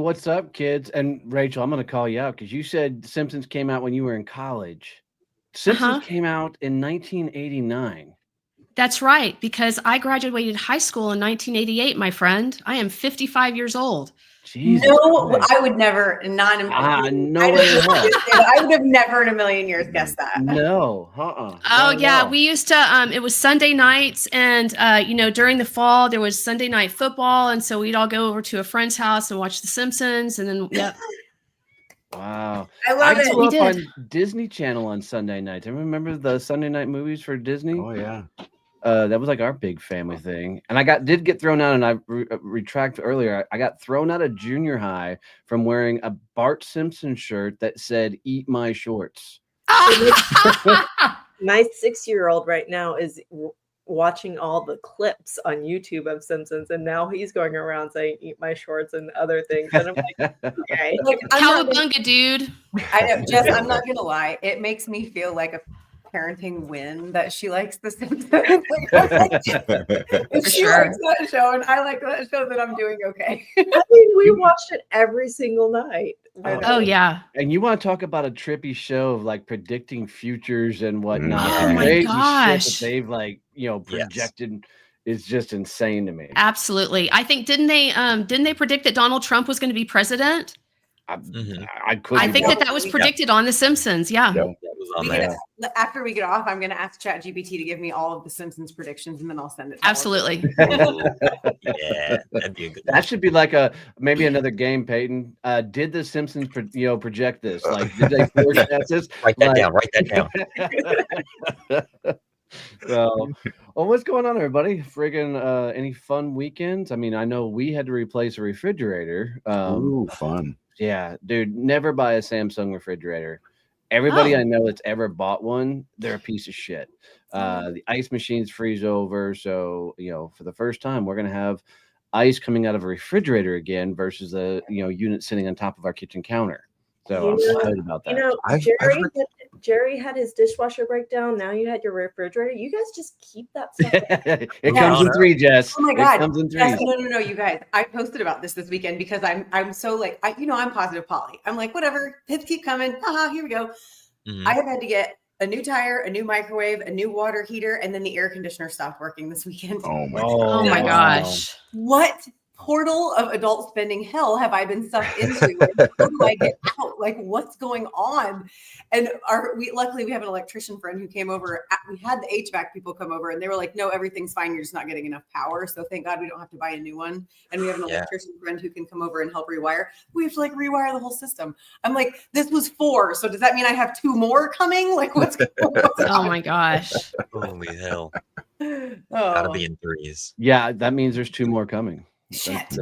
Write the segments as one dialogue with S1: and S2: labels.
S1: what's up, kids? And Rachel, I'm going to call you out because you said Simpsons came out when you were in college. Simpsons came out in 1989.
S2: That's right, because I graduated high school in 1988, my friend. I am 55 years old.
S1: Jesus
S3: no,
S1: Christ.
S3: I would never,
S1: No way in hell.
S3: I would have never in a million years guessed that.
S1: No,
S2: Oh yeah, we used to. It was Sunday nights, and during the fall there was Sunday night football, and so we'd all go over to a friend's house and watch The Simpsons, and then
S1: Wow.
S3: I love it.
S1: grew up on Disney Channel on Sunday nights. I remember the Sunday night movies for Disney.
S4: Oh yeah.
S1: That was like our big family thing. And I did get thrown out, and I retract earlier. I got thrown out of junior high from wearing a Bart Simpson shirt that said "Eat my shorts."
S5: My 6-year-old right now is watching all the clips on YouTube of Simpsons, and now he's going around saying "Eat my shorts" and other things. And I'm like, okay,
S2: cowabunga, dude.
S3: I know, Jess, I'm not gonna lie. It makes me feel like a parenting win that she likes The Simpsons. If she likes that show and I like that show, then I'm doing okay.
S5: I mean, we watched it every single night.
S2: Oh yeah.
S1: And you want to talk about a trippy show of like predicting futures and whatnot?
S2: Oh my gosh.
S1: Shit that they've projected is just insane to me.
S2: Absolutely. I think didn't they predict that Donald Trump was going to be president?
S1: I
S2: think that was predicted on The Simpsons. Yeah.
S3: After we get off, I'm going to ask ChatGPT to give me all of The Simpsons predictions, and then I'll send it.
S2: Absolutely.
S6: Yeah, that'd be a good.
S1: That should be like maybe another game, Peyton. Did The Simpsons project this? Like, did they forecast this?
S6: Write that down. Write that down.
S1: Well, what's going on, everybody? Friggin' any fun weekends? I mean, I know we had to replace a refrigerator.
S4: Ooh, fun.
S1: Yeah, dude, never buy a Samsung refrigerator. Everybody I know that's ever bought one, they're a piece of shit. The ice machines freeze over. So, for the first time, we're going to have ice coming out of a refrigerator again versus a, unit sitting on top of our kitchen counter. So I'm excited about that.
S5: Jerry had his dishwasher breakdown. Now you had your refrigerator. You guys just keep that stuff.
S1: It comes in 3, Jess.
S3: Oh my God.
S1: It comes in 3.
S3: Yes, no, you guys. I posted about this weekend because I'm so like, I'm positive Polly. I'm like, whatever, hits keep coming. Here we go. Mm-hmm. I have had to get a new tire, a new microwave, a new water heater, and then the air conditioner stopped working this weekend.
S4: Oh
S2: my gosh.
S3: What portal of adult spending hell have I been sucked into? How do I get out? Like, what's going on? And luckily we have an electrician friend who came over. We had the HVAC people come over, and they were like, no, everything's fine. You're just not getting enough power. So thank God we don't have to buy a new one. And we have an electrician friend who can come over and help rewire. We have to rewire the whole system. I'm like, this was 4. So does that mean I have 2 more coming? Like, what's going on?
S2: Oh my gosh.
S6: Holy hell. Gotta be in 3s.
S1: Yeah, that means there's 2 more coming.
S3: Shit.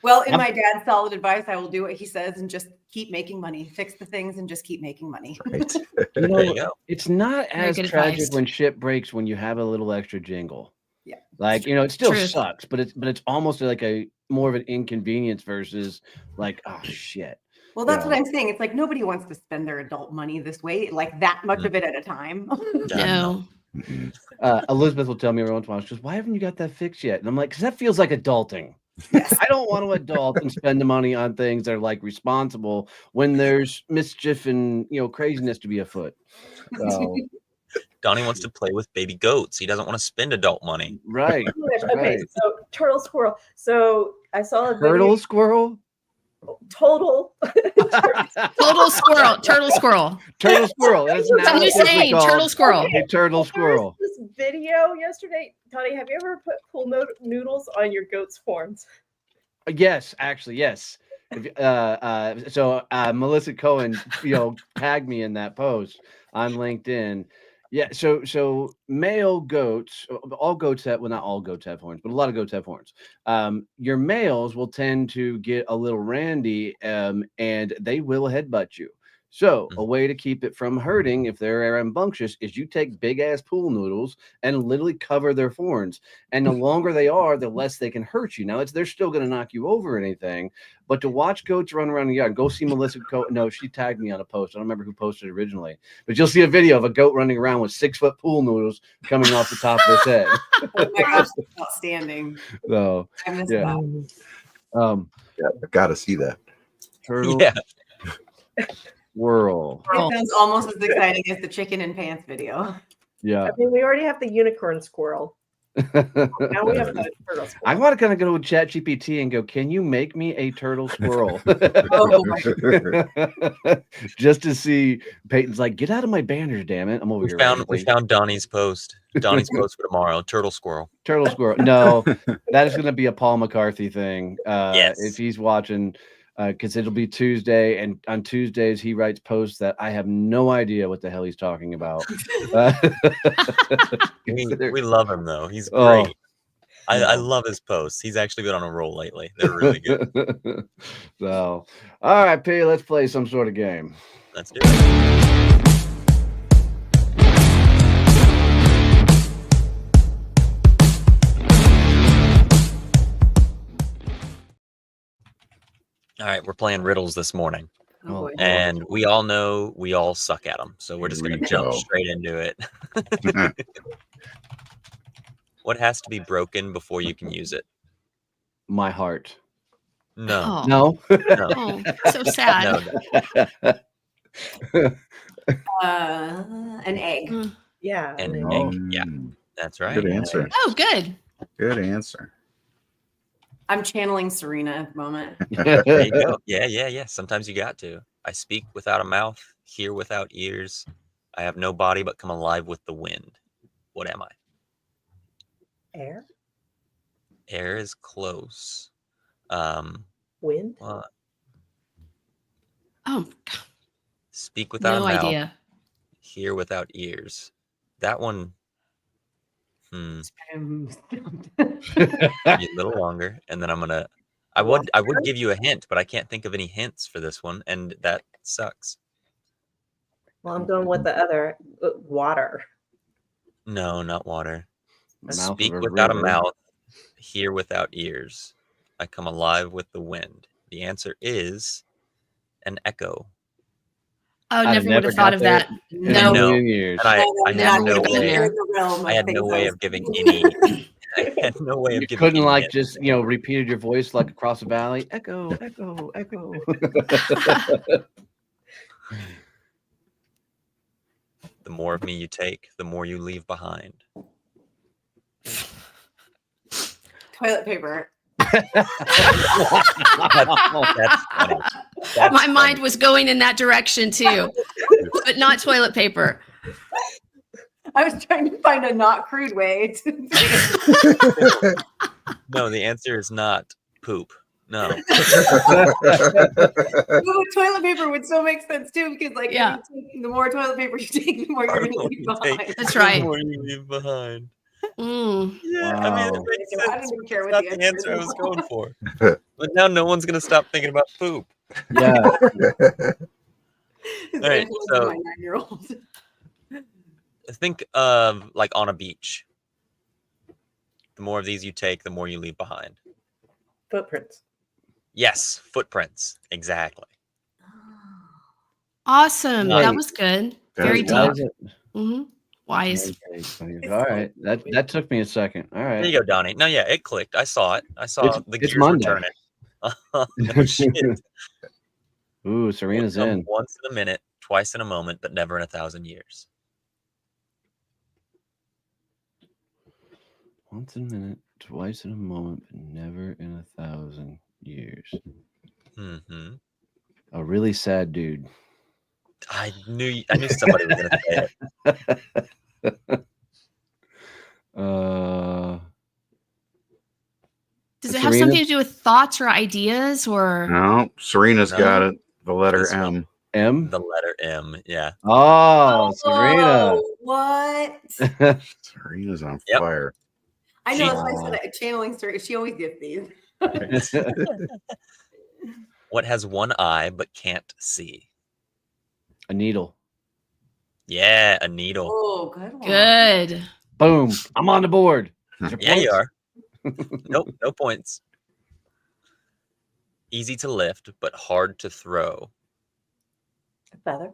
S3: Well, in my dad's solid advice, I will do what he says and just keep making money. Fix the things and just keep making money.
S4: Right.
S6: There you go.
S1: It's not as tragic
S2: advice.
S1: when shit breaks when you have a little extra jingle.
S3: Yeah.
S1: Like, it still
S2: Truth.
S1: sucks, but it's almost like a more of an inconvenience versus like, oh shit.
S3: Well, that's what I'm saying. It's like nobody wants to spend their adult money this way, like that much of it at a time.
S2: No.
S1: Elizabeth will tell me every once in a while, she goes, why haven't you got that fixed yet? And I'm like, because that feels like adulting.
S3: Yes.
S1: I don't want to adult and spend the money on things that are like responsible when there's mischief and craziness to be afoot. So,
S6: Donnie wants to play with baby goats. He doesn't want to spend adult money.
S1: Right.
S5: Okay, so turtle squirrel. So I saw a video.
S1: Turtle squirrel?
S5: Total
S2: squirrel. Turtle squirrel.
S1: Turtle squirrel. That's
S2: I'm just saying, turtle squirrel.
S5: Okay.
S1: A turtle squirrel.
S5: This video yesterday, Tony, have you ever put pool noodles on your goat's horns?
S1: Yes, actually, yes. So Melissa Cohen, tagged me in that post on LinkedIn. Yeah, so male goats, all goats have, well, not all goats have horns, but a lot of goats have horns. Your males will tend to get a little randy, and they will headbutt you. So a way to keep it from hurting if they're rambunctious is you take big ass pool noodles and literally cover their horns. And the longer they are, the less they can hurt you. Now they're still going to knock you over or anything, but to watch goats run around the yard, go see Melissa Cohen. No, she tagged me on a post. I don't remember who posted it originally, but you'll see a video of a goat running around with 6-foot pool noodles coming off the top of his head.
S3: Oh my gosh, that's outstanding.
S1: So
S3: I missed that.
S4: Yeah, I gotta see that.
S1: Turtle
S6: Yeah.
S1: swirl.
S3: It sounds almost as exciting as the chicken in pants video.
S1: Yeah.
S5: I mean, we already have the unicorn squirrel. Now we have the turtle
S1: I
S5: squirrel.
S1: want to kind of go with ChatGPT and go, can you make me a turtle squirrel? Just to see. Peyton's like, get out of my banners, damn it. I'm over
S6: We
S1: here.
S6: found
S1: ranting.
S6: Donnie's post. Donnie's post for tomorrow. Turtle squirrel.
S1: Turtle squirrel. No, that is going to be a Paul McCarthy thing.
S6: Yes.
S1: If he's watching, because it'll be Tuesday, and on Tuesdays he writes posts that I have no idea what the hell he's talking about.
S6: We love him though. He's
S1: Oh.
S6: great. I love his posts. He's actually been on a roll lately. They're really good.
S1: So, all right, P, let's play some sort of game.
S6: Let's do it. All right, we're playing riddles this morning,
S3: Oh, boy.
S6: and we all know we all suck at them. So we're just
S4: Here
S6: going
S4: we
S6: to jump
S4: go.
S6: straight into it. What has to be broken before you can use it?
S1: My heart.
S6: No.
S2: Oh,
S1: No.
S6: No.
S2: oh, so sad.
S6: No.
S3: An egg.
S2: Mm.
S5: Yeah.
S6: An
S5: and
S6: egg. Yeah, that's right.
S4: Good answer.
S2: Oh, good.
S4: Good answer.
S3: I'm channeling Serena at the moment.
S6: There you go. Yeah. Sometimes you got to. I speak without a mouth, hear without ears. I have no body but come alive with the wind. What am I?
S5: air,
S6: Air is close.
S5: wind.
S2: Oh,
S6: Speak without
S2: no
S6: a mouth,
S2: idea.
S6: hear without ears. That one,
S3: Um,
S6: be a little longer, and then I would give you a hint, but I can't think of any hints for this one, and that sucks.
S5: Well, I'm going with the other water.
S6: No, not water.
S1: Mouth
S6: Speak
S1: of a
S6: without
S1: river.
S6: a mouth, hear without ears. I come alive with the wind. The answer is an echo.
S2: Oh,
S1: I'd
S2: never would
S1: never
S2: have thought
S1: got
S2: of
S1: there
S2: that.
S1: In
S6: I
S1: a
S2: No.
S6: know.
S1: million years.
S6: And I
S2: never
S6: had no
S2: would've gotten
S6: way.
S2: there.
S6: I had no way of giving any. I had no way of
S1: You
S6: giving.
S1: couldn't
S6: any
S1: like
S6: hints.
S1: just repeated your voice like across the valley. Echo, echo, echo.
S6: The more of me you take, the more you leave behind.
S3: toilet paper.
S6: That's funny. That's
S2: My mind
S6: funny.
S2: was going in that direction too, but not toilet paper.
S3: I was trying to find a not crude way to
S6: No, the answer is not poop. No.
S3: toilet paper would still make sense too, because like
S2: Yeah.
S3: the more toilet paper you take, the more you're gonna leave behind.
S2: That's
S6: The
S2: right.
S6: more you leave behind.
S2: Mm.
S6: Yeah, I mean,
S1: Wow.
S6: it makes
S3: I don't
S6: sense.
S3: even care
S6: It's
S3: what
S6: not
S3: the
S6: the answer I was
S3: answer
S6: going for. But now no one's gonna stop thinking about poop.
S1: Yeah.
S3: All
S6: right, so-
S3: my 9-year-old.
S6: Think of like on a beach. The more of these you take, the more you leave behind.
S5: Footprints.
S6: Yes, footprints. Exactly.
S2: Awesome.
S1: Right.
S2: That was good. Very
S4: Very
S2: deep.
S4: good.
S2: Hmm. Wise.
S1: All right. That took me a second. All
S6: There
S1: right.
S6: you go, Donnie. No, yeah, it clicked. I saw it. I saw
S1: It's-
S6: the
S1: it's
S6: gears were
S1: Monday.
S6: turning. No shit.
S1: Ooh, Serena's
S6: Come
S1: in.
S6: once in a minute, twice in a moment, but never in 1,000 years.
S1: Once in a minute, twice in a moment, but never in 1,000 years.
S6: Mm-hmm.
S1: A really sad dude.
S6: I knew somebody was gonna say it.
S2: Does it have
S1: Serena?
S2: something to do with thoughts or ideas or?
S4: No, Serena's
S6: No.
S4: got it. The letter
S6: This one.
S4: M.
S1: M?
S6: The letter M. Yeah.
S1: Oh, Serena.
S3: What?
S4: Serena's on
S6: Yep.
S4: fire.
S3: I know.
S6: She-
S3: That's why I said it. Channeling story. She always gets these.
S6: What has one eye but can't see?
S1: A needle.
S6: Yeah, a needle.
S3: Oh, good one.
S2: Good.
S1: Boom. I'm on the board. Is there
S6: Yeah, you
S1: points?
S6: are. Nope, no points. Easy to lift, but hard to throw.
S5: A feather.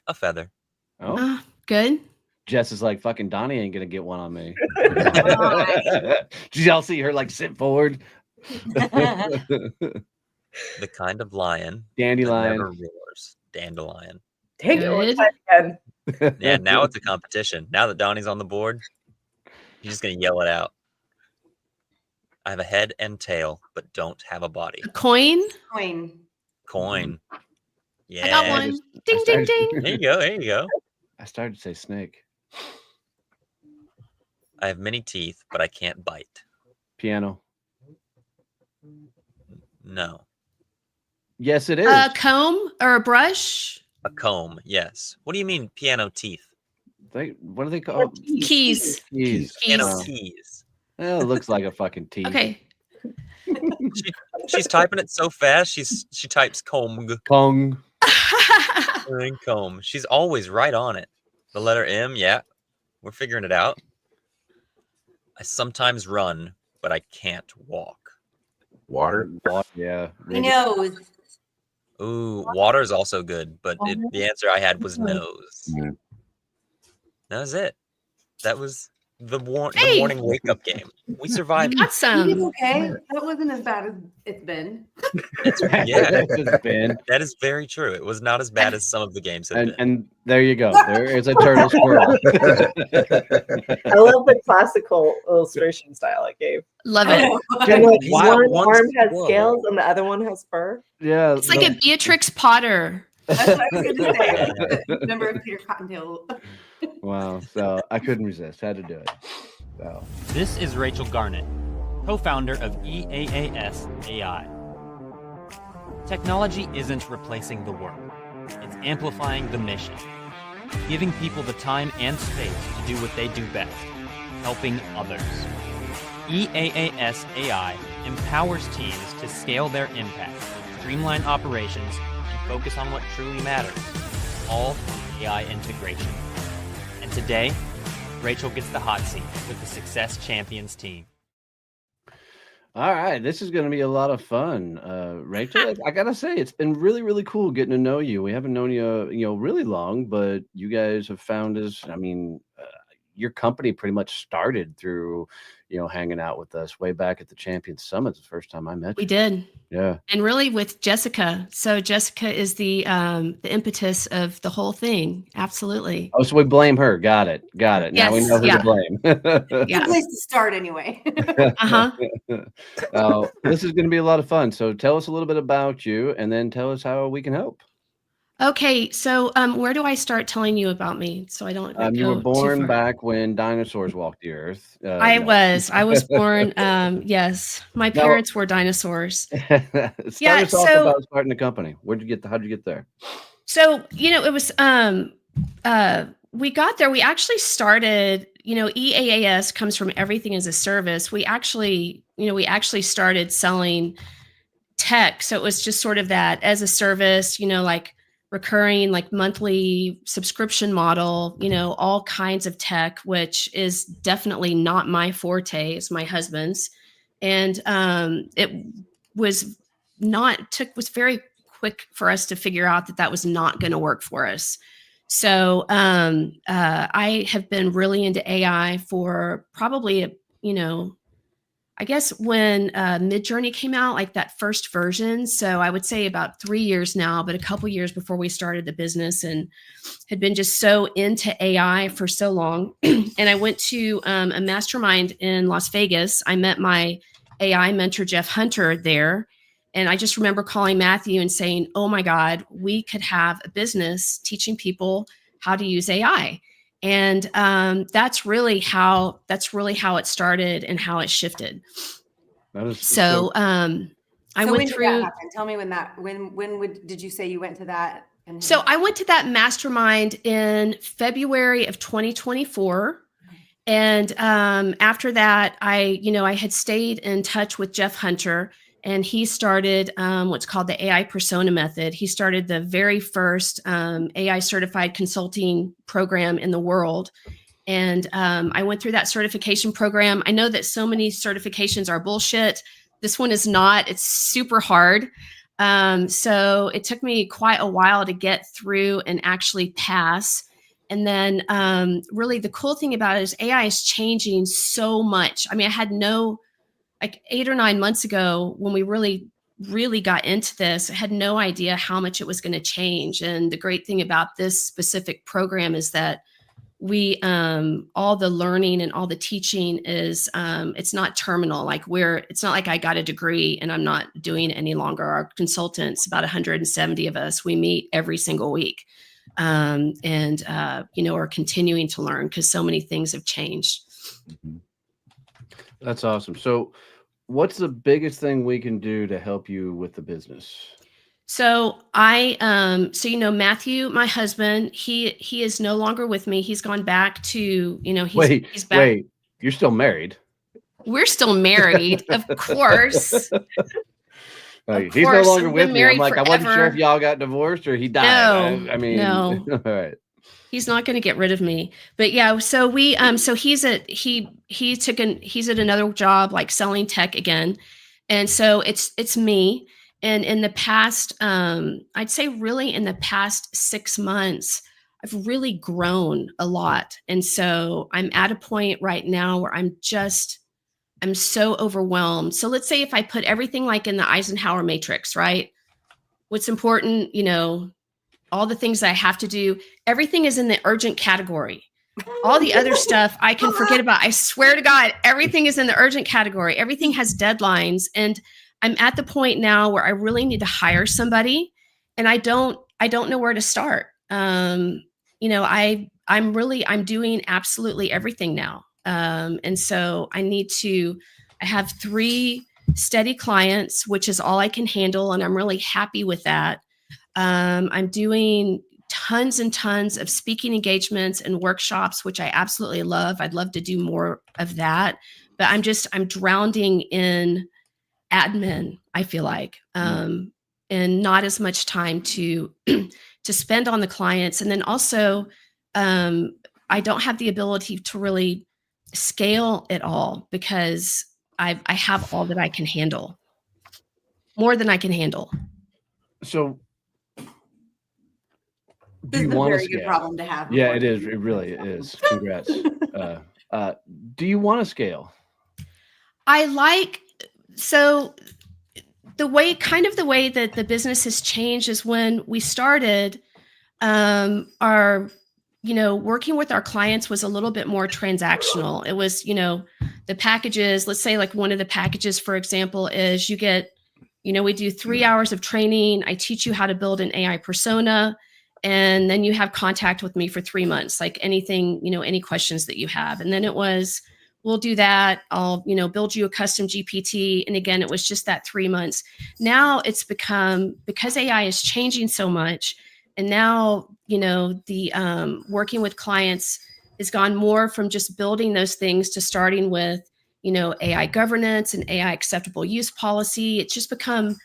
S6: A feather.
S1: Oh,
S2: Good.
S1: Jess is like, fucking Donnie ain't going to get one on me.
S3: Why?
S1: Did y'all see her like sit forward?
S6: The kind of lion that
S1: Dandelion.
S6: never roars. Dandelion.
S5: Dang it, let's
S2: Good.
S5: try it again.
S6: Yeah, now it's a competition. Now that Donnie's on the board, he's just gonna yell it out. I have a head and tail, but don't have a body.
S2: A coin.
S3: Coin.
S6: Coin. Yeah.
S2: I got one. Ding, ding, ding.
S6: There you go. There you go.
S1: I started to say snake.
S6: I have many teeth, but I can't bite.
S1: Piano.
S6: No.
S1: Yes, it is.
S2: A comb or a brush.
S6: A comb. Yes. What do you mean piano teeth?
S1: What do they call
S2: Keys.
S1: keys?
S6: Piano
S2: Keys.
S6: keys.
S1: Well, it looks like a fucking teeth.
S2: Okay.
S6: She's typing it so fast. She types comb
S1: Kong.
S6: and comb. She's always right on it. The letter M. Yeah, we're figuring it out. I sometimes run, but I can't walk.
S4: Water.
S1: Yeah.
S3: He knows.
S6: Ooh, water is also good, but the answer I had was nose.
S4: Yeah.
S6: That was it. That was the
S2: Hey!
S6: morning wake up game. We survived.
S2: Got
S3: He's
S2: some.
S3: okay. That wasn't as bad as it's been.
S6: Yeah,
S1: That's just Ben.
S6: that is very true. It was not as bad as some of the games have been.
S1: And there you go. There is a turtle squirrel.
S5: I love the classical illustration style it gave.
S2: Love it.
S5: And like
S1: Wow,
S5: one
S6: one's
S5: arm has
S6: whoa.
S5: scales and the other one has fur.
S1: Yeah.
S2: It's like a Beatrix Potter.
S3: That's what I was going to say. Remember Peter Cottontail.
S1: Wow. So I couldn't resist. Had to do it. So
S7: This is Rachel Garnett, co-founder of EAAS AI. Technology isn't replacing the work. It's amplifying the mission, giving people the time and space to do what they do best, helping others. EAAS AI empowers teams to scale their impact, streamline operations, and focus on what truly matters, all through AI integration. And today, Rachel gets the hot seat with the Success Champions team.
S1: all right, this is going to be a lot of fun, Rachel. I gotta say, it's been really, really cool getting to know you. We haven't known you, really long, but you guys have found us. I mean, your company pretty much started through, hanging out with us way back at the Champions Summit. The first time I met
S2: We
S1: you.
S2: did.
S1: Yeah.
S2: And really with Jessica. So Jessica is the impetus of the whole thing. Absolutely.
S1: Oh, so we blame her. Got it. Now we
S2: Yes,
S1: know who
S2: yeah.
S1: to blame.
S3: Good
S2: Yeah.
S3: place to start anyway.
S2: Uh-huh.
S1: This is going to be a lot of fun. So tell us a little bit about you, and then tell us how we can help.
S2: Okay. So where do I start telling you about me? So I don't
S1: You
S2: go
S1: were
S2: too
S1: born
S2: far?
S1: back when dinosaurs walked the earth.
S2: I
S1: No.
S2: was born. Yes. My
S1: No.
S2: parents were dinosaurs.
S1: Start
S2: Yeah,
S1: us off
S2: so-
S1: about starting the company. How'd you get there?
S2: So, it was we got there. We actually started, EAAS comes from everything as a service. We actually started selling tech. So it was just sort of that as a service, like recurring, like monthly subscription model, all kinds of tech, which is definitely not my forte, it's my husband's. And it was very quick for us to figure out that was not going to work for us. So I have been really into AI for probably, I guess when Midjourney came out, like that first version. So I would say about 3 years now, but a couple years before we started the business, and had been just so into AI for so long. And I went to a mastermind in Las Vegas. I met my AI mentor, Jeff Hunter, there. And I just remember calling Matthew and saying, oh my God, we could have a business teaching people how to use AI. And that's really how it started and how it shifted. So I
S3: So
S2: went
S3: when
S2: through.
S3: did that happen? Tell me did you say you went to that? And
S2: So I went to that mastermind in February of 2024. And after that, I had stayed in touch with Jeff Hunter, and he started what's called the AI persona method. He started the very first AI certified consulting program in the world. And I went through that certification program. I know that so many certifications are bullshit. This one is not. It's super hard. So it took me quite a while to get through and actually pass. And then really the cool thing about it is AI is changing so much. I mean, I had no like 8 or 9 months ago when we really got into this, I had no idea how much it was going to change. And the great thing about this specific program is that we all the learning and all the teaching is it's not terminal. Like it's not like I got a degree and I'm not doing it any longer. Our consultants, about 170 of us, we meet every single week. And are continuing to learn because so many things have changed.
S1: That's awesome. So what's the biggest thing we can do to help you with the business?
S2: So Matthew, my husband, he is no longer with me. He's gone back to, he's back.
S1: Wait, you're still married?
S2: We're still married, of course.
S1: He's no longer with me. I'm like,
S2: forever.
S1: I wasn't sure if y'all got divorced or he died.
S2: No,
S1: I mean,
S2: no.
S1: All right.
S2: He's not going to get rid of me. But yeah, so he's at another job, like selling tech again. And so it's me. And in the past, I'd say really in the past 6 months, I've really grown a lot. And so I'm at a point right now where I'm so overwhelmed. So let's say if I put everything like in the Eisenhower matrix, right? What's important, all the things that I have to do, everything is in the urgent category. All the other stuff I can forget about. I swear to God, everything is in the urgent category. Everything has deadlines. And I'm at the point now where I really need to hire somebody and I don't know where to start. I'm doing absolutely everything now. And so I have 3 steady clients, which is all I can handle. And I'm really happy with that. I'm doing tons and tons of speaking engagements and workshops, which I absolutely love. I'd love to do more of that, but I'm drowning in admin, I feel like, and not as much time to spend on the clients. And then also, I don't have the ability to really scale it all because I have all that I can handle, more than I can handle.
S1: So
S3: This is a very good problem to have.
S1: Yeah, it is. It really is. Congrats. Do you want to scale?
S2: So the way that the business has changed is when we started, working with our clients was a little bit more transactional. It was, the packages, let's say like one of the packages, for example, is you get, we do 3 hours of training. I teach you how to build an AI persona. And then you have contact with me for 3 months, like anything, any questions that you have. And then it was, we'll do that. I'll, build you a custom GPT. And again, it was just that 3 months. Now it's become, because AI is changing so much. And now, the working with clients has gone more from just building those things to starting with, AI governance and AI acceptable use policy. It's just become,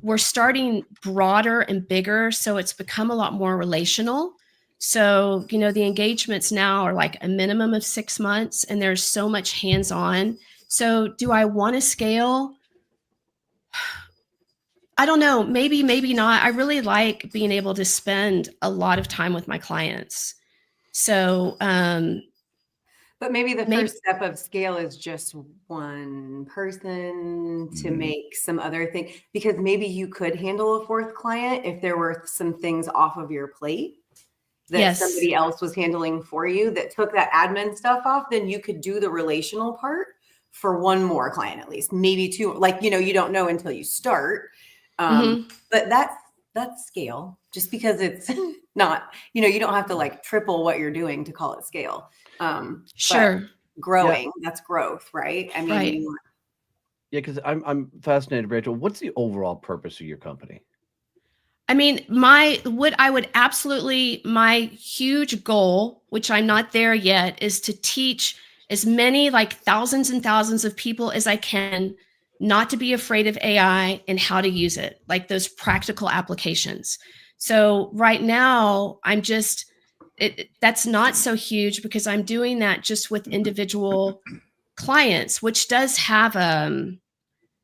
S2: we're starting broader and bigger. So it's become a lot more relational. So, the engagements now are like a minimum of 6 months and there's so much hands-on. So do I want to scale? I don't know. Maybe not. I really like being able to spend a lot of time with my clients. So,
S3: but maybe the first step of scale is just one person to make some other thing, because maybe you could handle a 4th client if there were some things off of your plate that somebody else was handling for you that took that admin stuff off. Then you could do the relational part for one more client, at least maybe 2. Like, you don't know until you start. But that's scale, just because it's not, you don't have to like triple what you're doing to call it scale.
S2: Sure.
S3: Growing, that's growth, right? I mean,
S2: right.
S1: Yeah, because I'm fascinated, Rachel. What's the overall purpose of your company?
S2: I mean, my huge goal, which I'm not there yet, is to teach as many like thousands and thousands of people as I can not to be afraid of AI and how to use it, like those practical applications. So right now, that's not so huge because I'm doing that just with individual clients, which does have,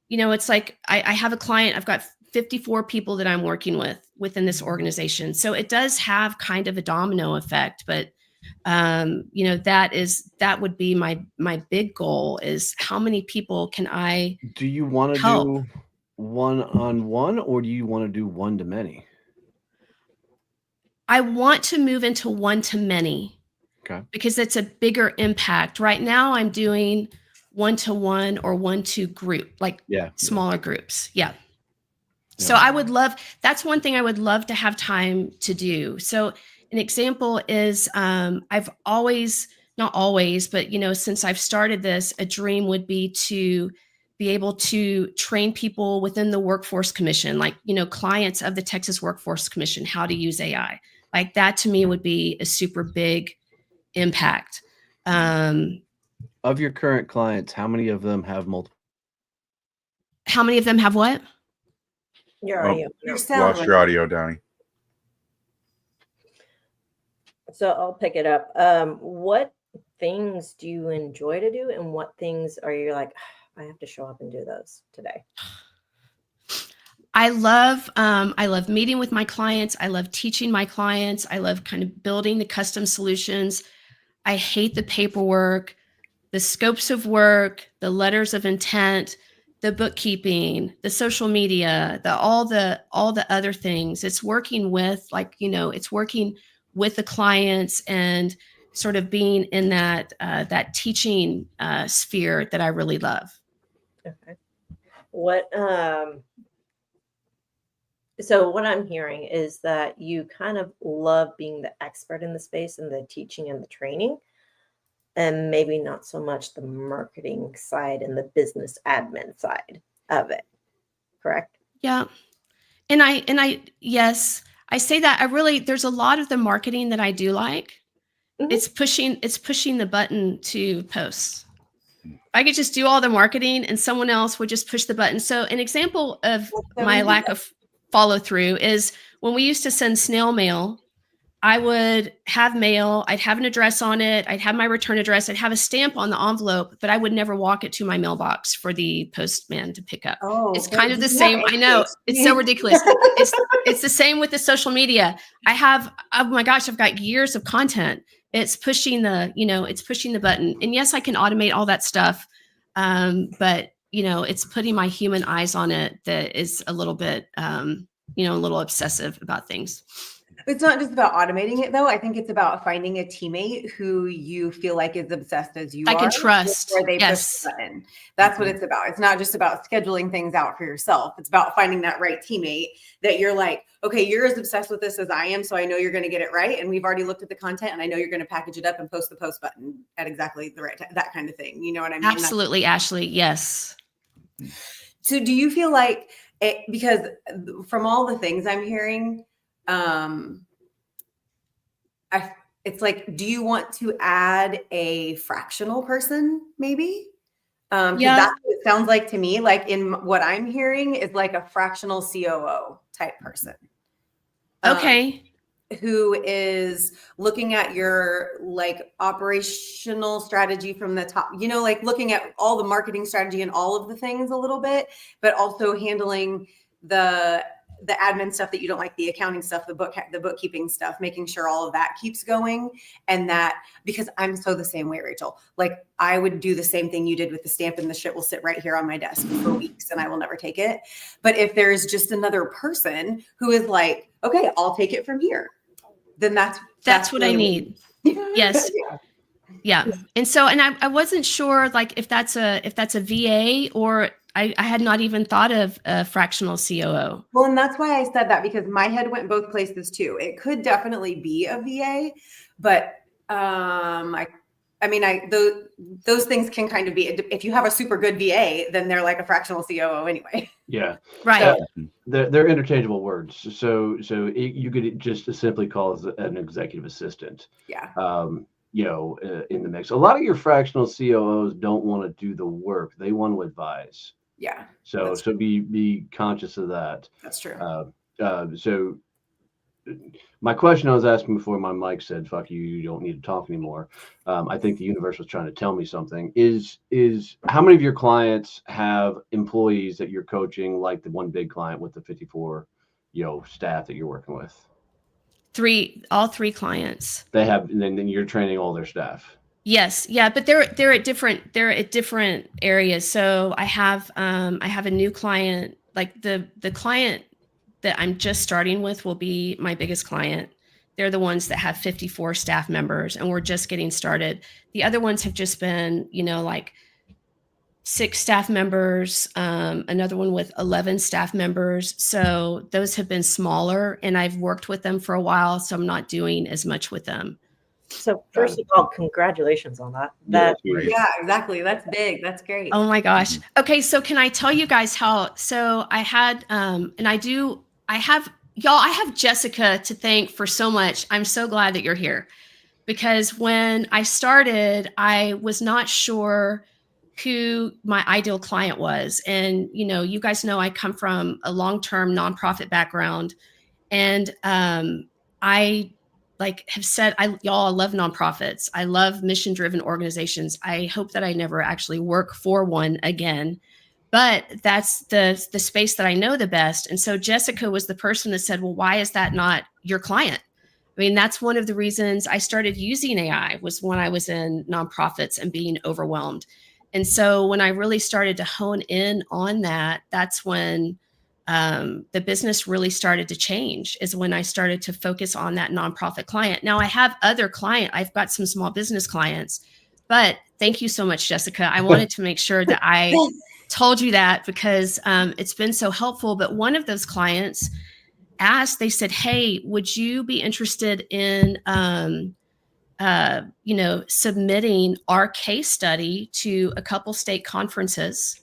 S2: it's like I have a client, I've got 54 people that I'm working with within this organization. So it does have kind of a domino effect, but That would be my big goal, is how many people can I
S1: Do you want to
S2: help?
S1: do one-on-one, or do you want to do one-to-many?
S2: I want to move into one-to-many.
S1: Okay.
S2: Because it's a bigger impact. Right now I'm doing one-to-one or one-to-group, like smaller groups. Yeah. So I would love, that's one thing I would love to have time to do. So an example is I've always, not always, but since I've started this, a dream would be to be able to train people within the Workforce Commission, like, clients of the Texas Workforce Commission, how to use AI. Like that to me would be a super big impact.
S1: Of your current clients, how many of them have multiple?
S2: How many of them have what?
S5: Your audio.
S3: Your sound
S4: Lost your audio, Donnie.
S5: So I'll pick it up. What things do you enjoy to do, and what things are you like, I have to show up and do those today?
S2: I love meeting with my clients. I love teaching my clients. I love kind of building the custom solutions. I hate the paperwork, the scopes of work, the letters of intent, the bookkeeping, the social media, all the other things. It's working with it's working with the clients and sort of being in that teaching sphere that I really love.
S5: Okay. So what I'm hearing is that you kind of love being the expert in the space and the teaching and the training, and maybe not so much the marketing side and the business admin side of it. Correct?
S2: Yeah. And yes, I say that there's a lot of the marketing that I do like.
S5: Mhm.
S2: It's pushing the button to post. I could just do all the marketing and someone else would just push the button. So an example of my lack of follow through is when we used to send snail mail, I would have mail, I'd have an address on it, I'd have my return address, I'd have a stamp on the envelope, but I would never walk it to my mailbox for the postman to pick up. It's kind of the same. I know, it's so ridiculous. It's the same with the social media. Oh my gosh, I've got years of content. It's pushing the button. And yes, I can automate all that stuff. But it's putting my human eyes on it that is a little bit, a little obsessive about things.
S3: It's not just about automating it, though. I think it's about finding a teammate who you feel like is obsessed as you are.
S2: I can trust.
S3: Before they
S2: Yes.
S3: push the button. That's what it's about. It's not just about scheduling things out for yourself. It's about finding that right teammate that you're like, okay, you're as obsessed with this as I am, so I know you're going to get it right. And we've already looked at the content, and I know you're going to package it up and post the post button at exactly the right time. That kind of thing. You know what I mean?
S2: Absolutely, Ashley. Yes.
S3: So do you feel like it, because from all the things I'm hearing, it's like, do you want to add a fractional person maybe?
S2: Yeah.
S3: That's what it sounds like to me. Like in what I'm hearing is like a fractional COO type person.
S2: Okay.
S3: Who is looking at your like operational strategy from the top, like looking at all the marketing strategy and all of the things a little bit, but also handling the admin stuff that you don't like, the accounting stuff, the bookkeeping stuff, making sure all of that keeps going. And that, because I'm so the same way, Rachel, like I would do the same thing you did with the stamp, and the shit will sit right here on my desk for weeks and I will never take it. But if there's just another person who is like, okay, I'll take it from here, then that's
S2: what I need. Yes. Yeah. And so, and I wasn't sure like if that's a VA, or I had not even thought of a fractional COO.
S3: Well, and that's why I said that, because my head went both places too. It could definitely be a VA, but those things can kind of be, if you have a super good VA, then they're like a fractional COO anyway.
S1: Yeah.
S2: Right.
S1: They're interchangeable words. So you could just simply call it an executive assistant.
S3: Yeah.
S1: In the mix. A lot of your fractional COOs don't want to do the work. They want to advise.
S3: Yeah.
S1: So be conscious of that.
S3: That's true.
S1: So my question I was asking before my mic said, fuck you, you don't need to talk anymore. I think the universe was trying to tell me something. Is how many of your clients have employees that you're coaching, like the one big client with the 54, staff that you're working with?
S2: all three clients.
S1: They have, and then you're training all their staff.
S2: Yes, yeah, but they're at different areas. So I have a new client. Like the client that I'm just starting with will be my biggest client. They're the ones that have 54 staff members, and we're just getting started. The other ones have just been, like 6 staff members, another one with 11 staff members. So those have been smaller, and I've worked with them for a while, so I'm not doing as much with them.
S5: So first of all, congratulations on that.
S3: Yeah, exactly. That's big. That's great.
S2: Oh my gosh. Okay, so can I tell you guys how? So I had, I have Jessica to thank for so much. I'm so glad that you're here, because when I started, I was not sure who my ideal client was. And, you guys know I come from a long-term nonprofit background, and I have said, I love nonprofits. I love mission-driven organizations. I hope that I never actually work for one again, but that's the space that I know the best. And so Jessica was the person that said, well, why is that not your client? I mean, that's one of the reasons I started using AI, was when I was in nonprofits and being overwhelmed. And so when I really started to hone in on that, that's when the business really started to change, is when I started to focus on that nonprofit client. Now I have other clients. I've got some small business clients, but thank you so much, Jessica. I wanted to make sure that I told you that, because it's been so helpful. But one of those clients asked, they said, hey, would you be interested in, submitting our case study to a couple state conferences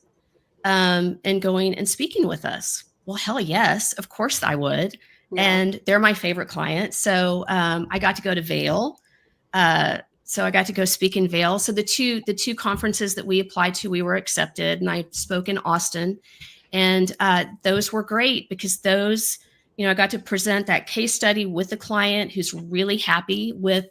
S2: and going and speaking with us? Well, hell yes, of course I would. Yeah. And they're my favorite client. So I got to go to Vail. So I got to go speak in Vail. So the two conferences that we applied to, we were accepted, and I spoke in Austin, and those were great, because those, I got to present that case study with the client who's really happy with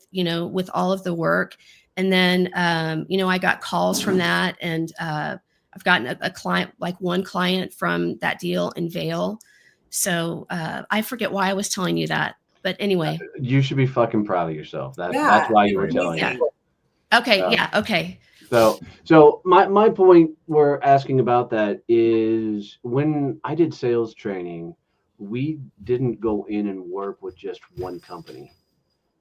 S2: all of the work. And then, I got calls from that, and I've gotten a client, like one client from that deal in Vail. So I forget why I was telling you that, but anyway.
S1: You should be fucking proud of yourself. That's why you were telling me.
S2: Okay. Yeah. Okay.
S1: So my point we're asking about that is, when I did sales training, we didn't go in and work with just one company.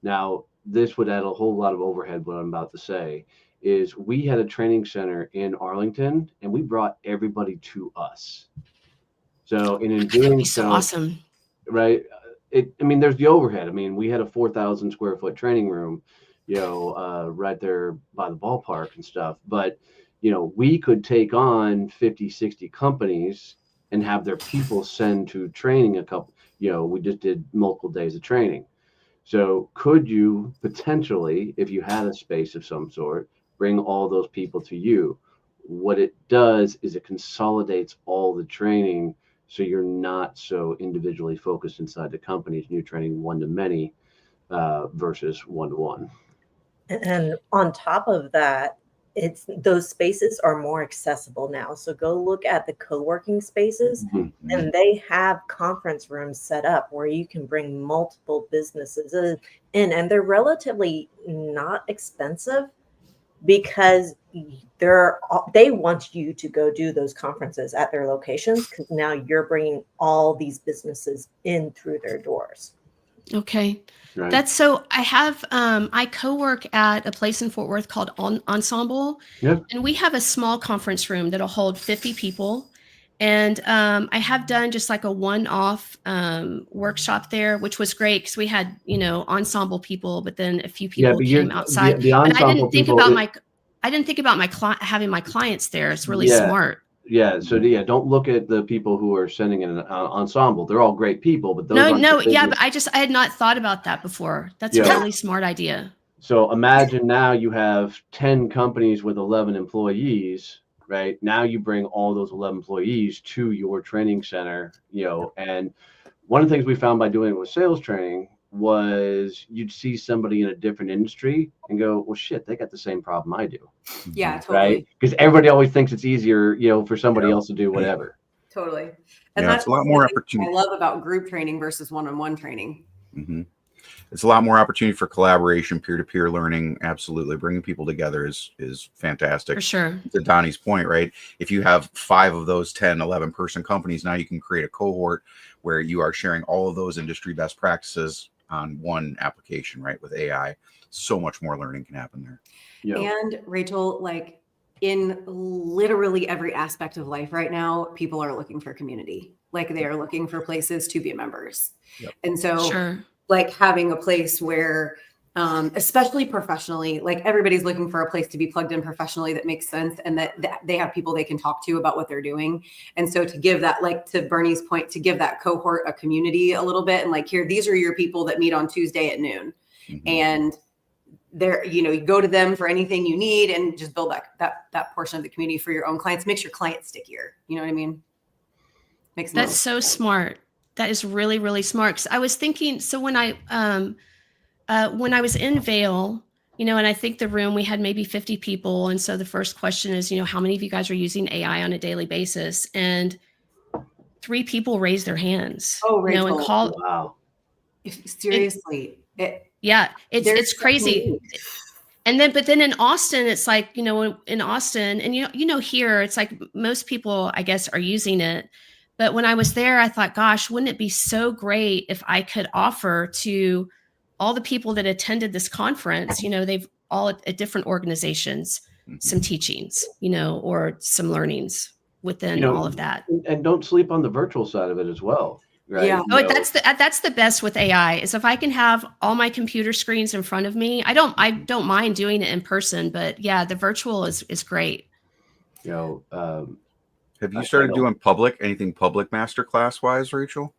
S1: Now, this would add a whole lot of overhead. What I'm about to say is, we had a training center in Arlington, and we brought everybody to us. So, and in doing so,
S2: awesome, right?
S1: There's the overhead. We had a 4,000 square foot training room, right there by the ballpark and stuff. But, we could take on 50, 60 companies and have their people send to training a couple. We just did multiple days of training. So could you potentially, if you had a space of some sort, bring all those people to you? What it does is it consolidates all the training, so you're not so individually focused inside the companies, and you're training one-to-many versus one-to-one.
S5: And on top of that, those spaces are more accessible now. So go look at the co-working spaces, and they have conference rooms set up where you can bring multiple businesses in, and they're relatively not expensive, because they want you to go do those conferences at their locations, because now you're bringing all these businesses in through their doors.
S2: Okay. Right. That's so I have, I co-work at a place in Fort Worth called Ensemble. Yep. And we have a small conference room that'll hold 50 people. And I have done just like a one-off workshop there, which was great, because we had, ensemble people, but then a few people came outside. The but I didn't think about having my clients there. It's really smart.
S1: Yeah. So don't look at the people who are sending in an ensemble. They're all great people, but those
S2: but I had not thought about that before. That's a really smart idea.
S1: So imagine now you have 10 companies with 11 employees, right? Now you bring all those 11 employees to your training center, and one of the things we found by doing it with sales training was, you'd see somebody in a different industry and go, well, shit, they got the same problem I do.
S3: Yeah, totally.
S1: Right? Because everybody always thinks it's easier, for somebody else to do whatever.
S3: Totally. And that's
S4: a lot more opportunity.
S3: I love about group training versus one-on-one training.
S4: Mm-hmm. it's a lot more opportunity for collaboration, peer-to-peer learning. Absolutely. Bringing people together is fantastic.
S2: For sure.
S4: To Donnie's point, right? If you have 5 of those 10, 11 person companies, now you can create a cohort where you are sharing all of those industry best practices on one application, right? With AI, so much more learning can happen there.
S1: Yeah.
S3: And Rachel, like in literally every aspect of life right now, people are looking for community. Like they are looking for places to be members.
S1: Yep.
S3: And so
S2: Sure.
S3: like having a place where, especially professionally, like everybody's looking for a place to be plugged in professionally that makes sense and that they have people they can talk to about what they're doing. And so to give that, like to Bernie's point, to give that cohort a community a little bit and like, here, these are your people that meet on Tuesday at noon.
S4: Mm-hmm.
S3: And there, you go to them for anything you need and just build that portion of the community for your own clients. Makes your clients stickier. You know what I mean? Makes them
S2: That's so smart. That is really, really smart. Because I was thinking, so when I was in Vail, and I think the room, we had maybe 50 people. And so the first question is, how many of you guys are using AI on a daily basis? And 3 people raised their hands.
S3: Oh, Rachel.
S2: And call.
S1: Wow.
S3: Seriously.
S2: It's crazy. And then, but then in Austin, it's like, in Austin and, here, it's like most people, I guess, are using it. But when I was there, I thought, gosh, wouldn't it be so great if I could offer to all the people that attended this conference, they've all at different organizations, some teachings, or some learnings within all of that.
S1: And don't sleep on the virtual side of it as well. Right?
S3: Yeah.
S2: Oh, that's the best with AI is if I can have all my computer screens in front of me. I don't mind doing it in person, but yeah, the virtual is great.
S4: Have you started doing anything public masterclass wise, Rachel?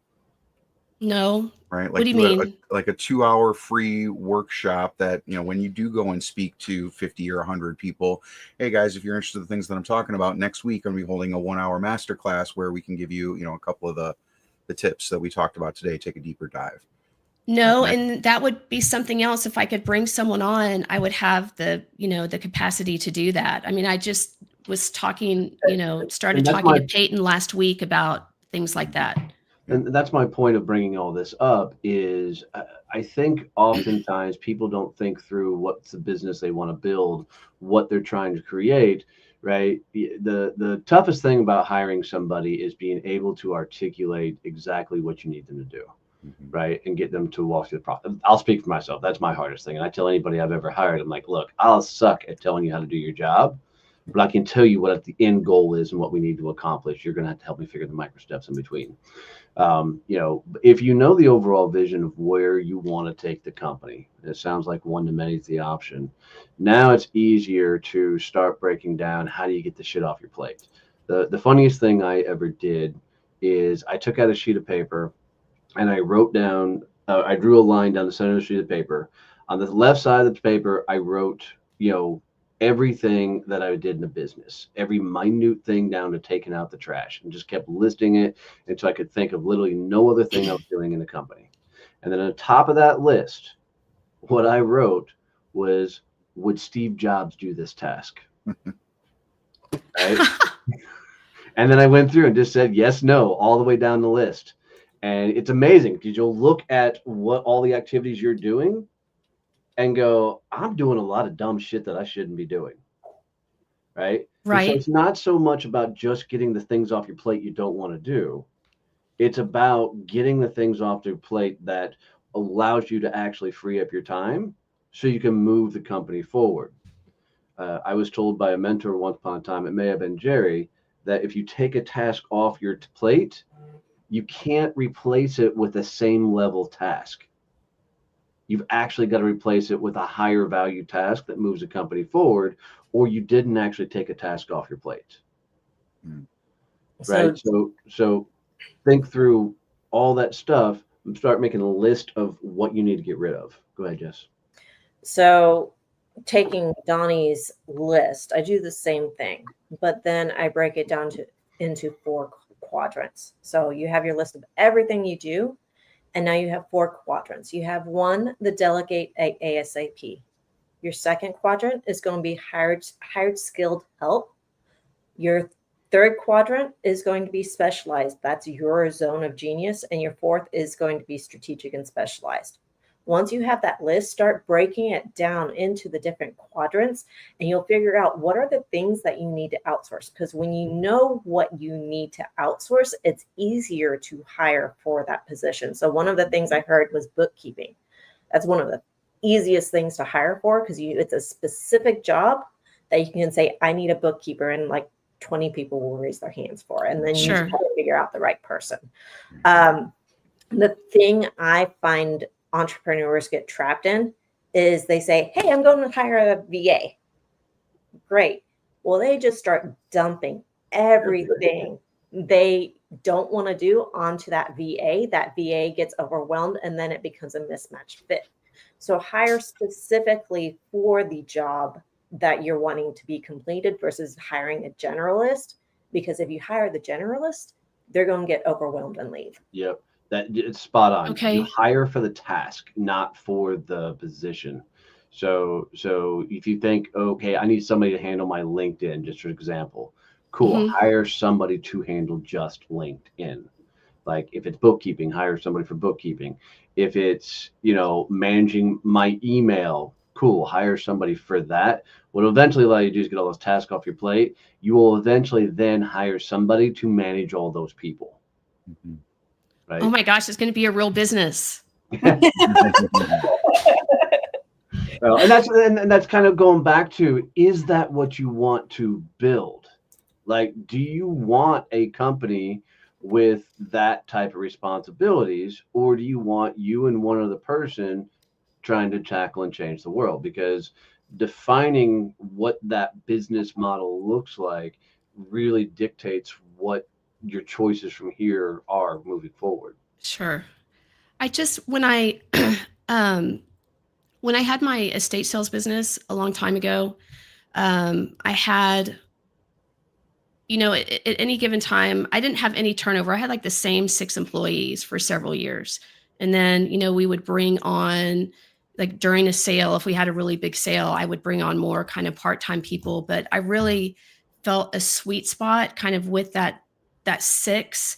S2: No.
S4: Right. Like
S2: what do you mean?
S4: Like a 2-hour free workshop that, when you do go and speak to 50 or 100 people, hey guys, if you're interested in the things that I'm talking about next week, I'm going to be holding a 1-hour masterclass where we can give you, a couple of the tips that we talked about today. Take a deeper dive.
S2: No, and that would be something else. If I could bring someone on, I would have the capacity to do that. I mean, I just was talking, started talking to Peyton last week about things like that.
S1: And that's my point of bringing all this up is I think oftentimes people don't think through what's the business they want to build, what they're trying to create, right? The toughest thing about hiring somebody is being able to articulate exactly what you need them to do, right? And get them to walk through the process. I'll speak for myself. That's my hardest thing. And I tell anybody I've ever hired, I'm like, look, I'll suck at telling you how to do your job, but I can tell you what the end goal is and what we need to accomplish. You're going to have to help me figure the micro steps in between. If you know the overall vision of where you want to take the company, it sounds like one to many is the option. Now it's easier to start breaking down how do you get the shit off your plate. The funniest thing I ever did is I took out a sheet of paper and I wrote down, I drew a line down the center of the sheet of paper. On the left side of the paper, I wrote, everything that I did in the business, every minute thing down to taking out the trash, and just kept listing it until I could think of literally no other thing I was doing in the company. And then on the top of that list, what I wrote was, would Steve Jobs do this task? Right? And then I went through and just said yes, no, all the way down the list. And it's amazing because you'll look at what all the activities you're doing and go, I'm doing a lot of dumb shit that I shouldn't be doing. Right.
S2: Right.
S1: So it's not so much about just getting the things off your plate you don't want to do. It's about getting the things off your plate that allows you to actually free up your time so you can move the company forward. I was told by a mentor once upon a time, it may have been Jerry, that if you take a task off your plate, you can't replace it with the same level task. You've actually got to replace it with a higher value task that moves the company forward, or you didn't actually take a task off your plate. Right. So think through all that stuff and start making a list of what you need to get rid of. Go ahead, Jess.
S5: So taking Donnie's list, I do the same thing, but then I break it down into 4 quadrants. So you have your list of everything you do. And now you have 4 quadrants. You have 1, the delegate ASAP. Your second quadrant is going to be hired skilled help. Your third quadrant is going to be specialized. That's your zone of genius. And your fourth is going to be strategic and specialized. Once you have that list, start breaking it down into the different quadrants, and you'll figure out what are the things that you need to outsource. Because when you know what you need to outsource, it's easier to hire for that position. So one of the things I heard was bookkeeping. That's one of the easiest things to hire for, because it's a specific job that you can say, I need a bookkeeper, and like 20 people will raise their hands for it. And then you
S2: Sure.
S5: just have to figure out the right person. The thing I find entrepreneurs get trapped in is they say, hey, I'm going to hire a VA. Great. Well, they just start dumping everything they don't want to do onto that VA. That VA gets overwhelmed, and then it becomes a mismatched fit. So hire specifically for the job that you're wanting to be completed versus hiring a generalist, because if you hire the generalist, they're going to get overwhelmed and leave.
S1: Yep. It's spot on.
S2: Okay.
S1: You hire for the task, not for the position. So if you think, okay, I need somebody to handle my LinkedIn, just for example, cool.
S2: Mhm.
S1: Hire somebody to handle just LinkedIn. Like if it's bookkeeping, hire somebody for bookkeeping. If it's, managing my email, cool. Hire somebody for that. What will eventually allow you to do is get all those tasks off your plate. You will eventually then hire somebody to manage all those people.
S4: Mhm.
S1: Right.
S2: Oh my gosh, it's going to be a real business.
S1: Well, and that's kind of going back to, is that what you want to build? Like, do you want a company with that type of responsibilities, or do you want you and one other person trying to tackle and change the world? Because defining what that business model looks like really dictates what your choices from here are moving forward.
S2: Sure. When I when I had my estate sales business a long time ago, I had, at any given time, I didn't have any turnover. I had like the same 6 employees for several years. And then, we would bring on, like during a sale, if we had a really big sale, I would bring on more kind of part-time people. But I really felt a sweet spot kind of with that 6.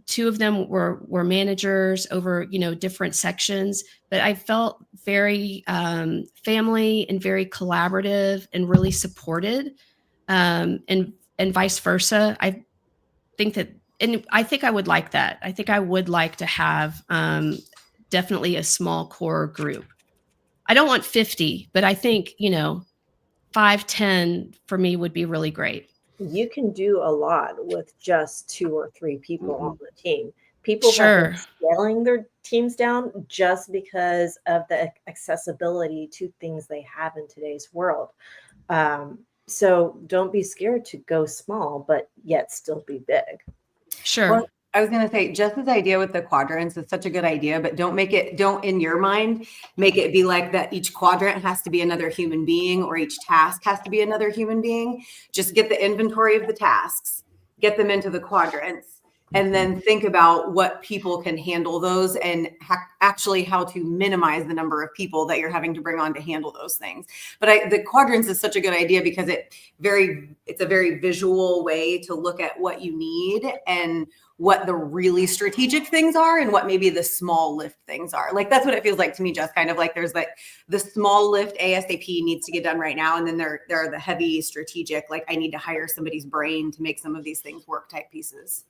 S2: 2 of them were managers over, different sections, but I felt very family and very collaborative and really supported, and vice versa. I think I would like that. I think I would like to have definitely a small core group. I don't want 50, but I think 5, 10 for me would be really great.
S5: You can do a lot with just 2 or 3 people on the team. People have
S2: Sure.
S5: been scaling their teams down just because of the accessibility to things they have in today's world. So don't be scared to go small, but yet still be big.
S2: Sure.
S3: Well, I was going to say, Jess's idea with the quadrants is such a good idea, but don't in your mind, make it be like that each quadrant has to be another human being, or each task has to be another human being. Just get the inventory of the tasks, get them into the quadrants, and then think about what people can handle those, and actually how to minimize the number of people that you're having to bring on to handle those things. But the quadrants is such a good idea because it's a very visual way to look at what you need and what the really strategic things are and what maybe the small lift things are. Like, that's what it feels like to me, just kind of like there's like the small lift ASAP needs to get done right now. And then there are the heavy strategic, like I need to hire somebody's brain to make some of these things work type pieces.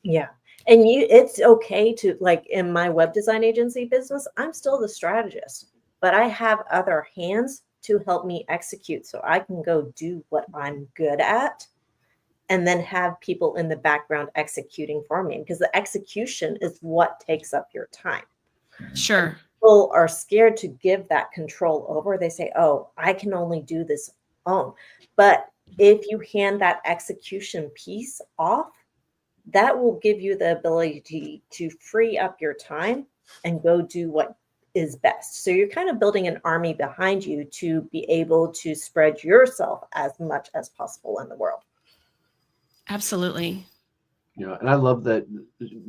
S5: Yeah. And it's okay to, like, in my web design agency business, I'm still the strategist, but I have other hands to help me execute, so I can go do what I'm good at and then have people in the background executing for me, because the execution is what takes up your time.
S2: Sure.
S5: People are scared to give that control over. They say, oh, I can only do this alone. But if you hand that execution piece off, that will give you the ability to free up your time and go do what is best. So you're kind of building an army behind you to be able to spread yourself as much as possible in the world.
S2: Absolutely.
S1: And I love that,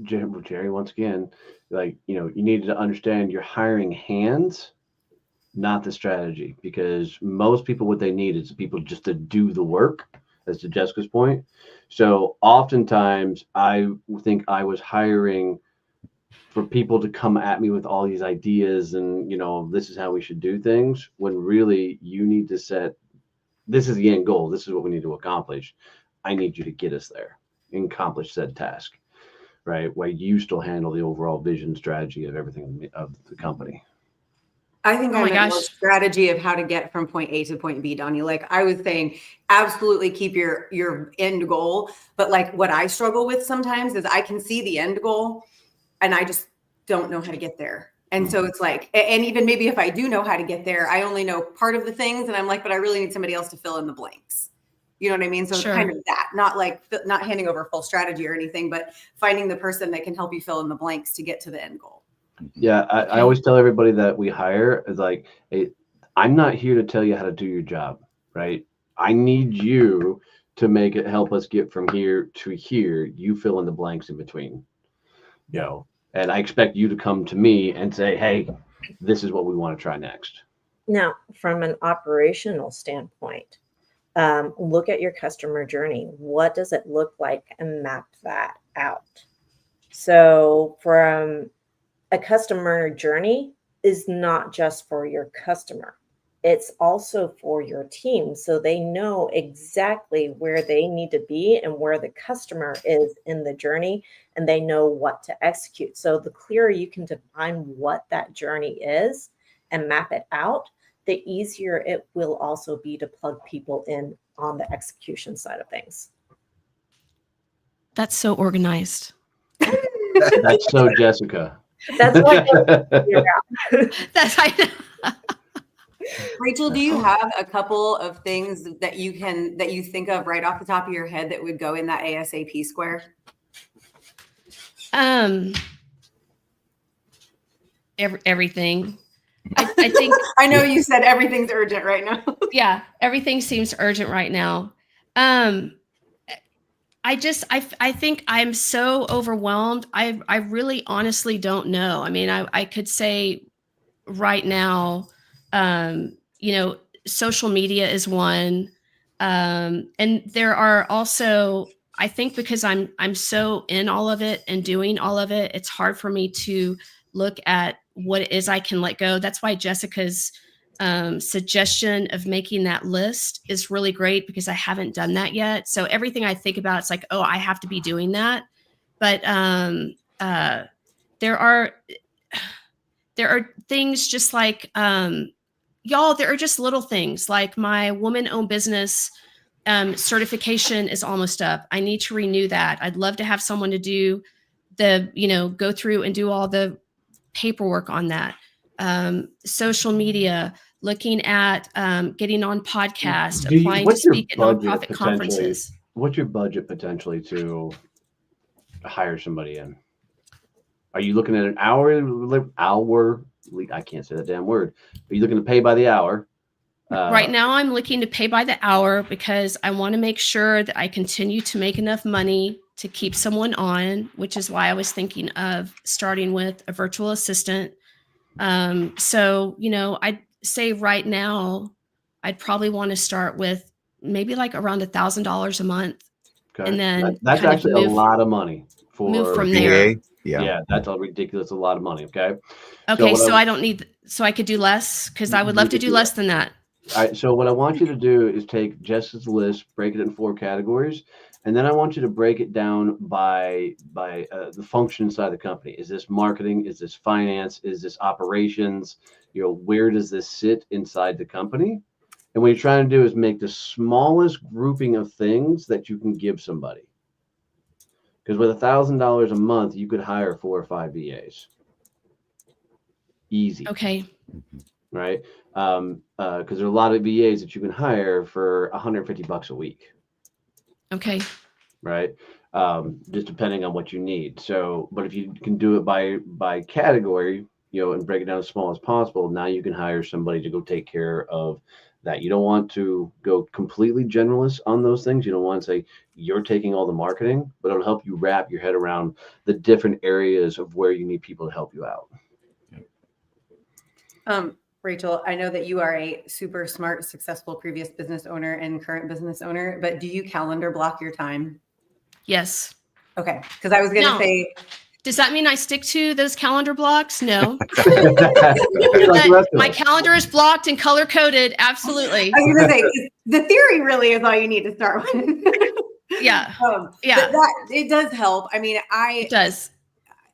S1: Jerry, once again, like, you need to understand you're hiring hands, not the strategy, because most people, what they need is people just to do the work, as to Jessica's point. So oftentimes I think I was hiring for people to come at me with all these ideas and, this is how we should do things, when really you need to set, this is the end goal. This is what we need to accomplish. I need you to get us there and accomplish said task, right? While you still handle the overall vision strategy of everything of the company.
S3: I think
S2: Oh
S3: I
S2: my
S3: meant more
S2: gosh.
S3: strategy of how to get from point A to point B, Donnie. Like I was saying, absolutely keep your end goal. But like what I struggle with sometimes is I can see the end goal and I just don't know how to get there. And so it's like, and even maybe if I do know how to get there, I only know part of the things. And I'm like, but I really need somebody else to fill in the blanks. You know what I mean? So
S2: Sure.
S3: it's kind of that, not handing over full strategy or anything, but finding the person that can help you fill in the blanks to get to the end goal.
S1: Yeah, I always tell everybody that we hire is like, hey, I'm not here to tell you how to do your job, right? I need you to make it help us get from here to here. You fill in the blanks in between, and I expect you to come to me and say, hey, this is what we want to try next.
S5: Now, from an operational standpoint, look at your customer journey. What does it look like, and map that out. So from a customer journey is not just for your customer. It's also for your team. So they know exactly where they need to be and where the customer is in the journey, and they know what to execute. So the clearer you can define what that journey is and map it out, the easier it will also be to plug people in on the execution side of things.
S2: That's so organized.
S1: That's so Jessica.
S5: That's what
S2: That's I know.
S3: Rachel, do you have a couple of things that you think of right off the top of your head that would go in that ASAP square?
S2: Everything. I think
S3: I know you said everything's urgent right now.
S2: yeah, everything seems urgent right now. I think I'm so overwhelmed. I really honestly don't know. I mean, I could say right now, social media is one. And there are also, I think because I'm so in all of it and doing all of it, it's hard for me to look at what it is I can let go. That's why Jessica's suggestion of making that list is really great, because I haven't done that yet. So everything I think about, it's like, oh, I have to be doing that. But there are things just like, y'all, there are just little things like my woman-owned business certification is almost up. I need to renew that. I'd love to have someone to do go through and do all the paperwork on that. Social media, looking at getting on podcasts, applying to speak at nonprofit conferences.
S1: What's your budget potentially to hire somebody in? Are you looking at an hour? I can't say that damn word. Are you looking to pay by the hour?
S2: Right now, I'm looking to pay by the hour because I want to make sure that I continue to make enough money to keep someone on, which is why I was thinking of starting with a virtual assistant. So, I'd say right now, I'd probably want to start with maybe like around $1,000 a month.
S1: Okay.
S2: And then
S1: that's actually a lot of money for
S2: move from there.
S4: Yeah,
S1: that's a ridiculous, a lot of money. Okay.
S2: Okay. So I don't need, so I could do less, because I would love to do less than that.
S1: All right. So what I want you to do is take Jess's list, break it in 4 categories. And then I want you to break it down by the function side of the company. Is this marketing? Is this finance? Is this operations? Where does this sit inside the company? And what you're trying to do is make the smallest grouping of things that you can give somebody. Because with $1,000 a month, you could hire 4 or 5 VAs. Easy.
S2: Okay.
S1: Right? Because there are a lot of VAs that you can hire for $150 a week.
S2: Okay.
S1: Right. Just depending on what you need. So, but if you can do it by category, and break it down as small as possible, now you can hire somebody to go take care of that. You don't want to go completely generalist on those things. You don't want to say you're taking all the marketing, but it'll help you wrap your head around the different areas of where you need people to help you out.
S3: Rachel, I know that you are a super smart, successful previous business owner and current business owner, but do you calendar block your time?
S2: Yes.
S3: Okay. Because I was going to say,
S2: Does that mean I stick to those calendar blocks? No.
S1: Like the rest of
S2: My
S1: us.
S2: calendar is blocked and color coded. Absolutely.
S3: I was going to say, the theory really is all you need to start with.
S2: Yeah.
S3: Yeah. But that, it does help. I mean,
S2: It does.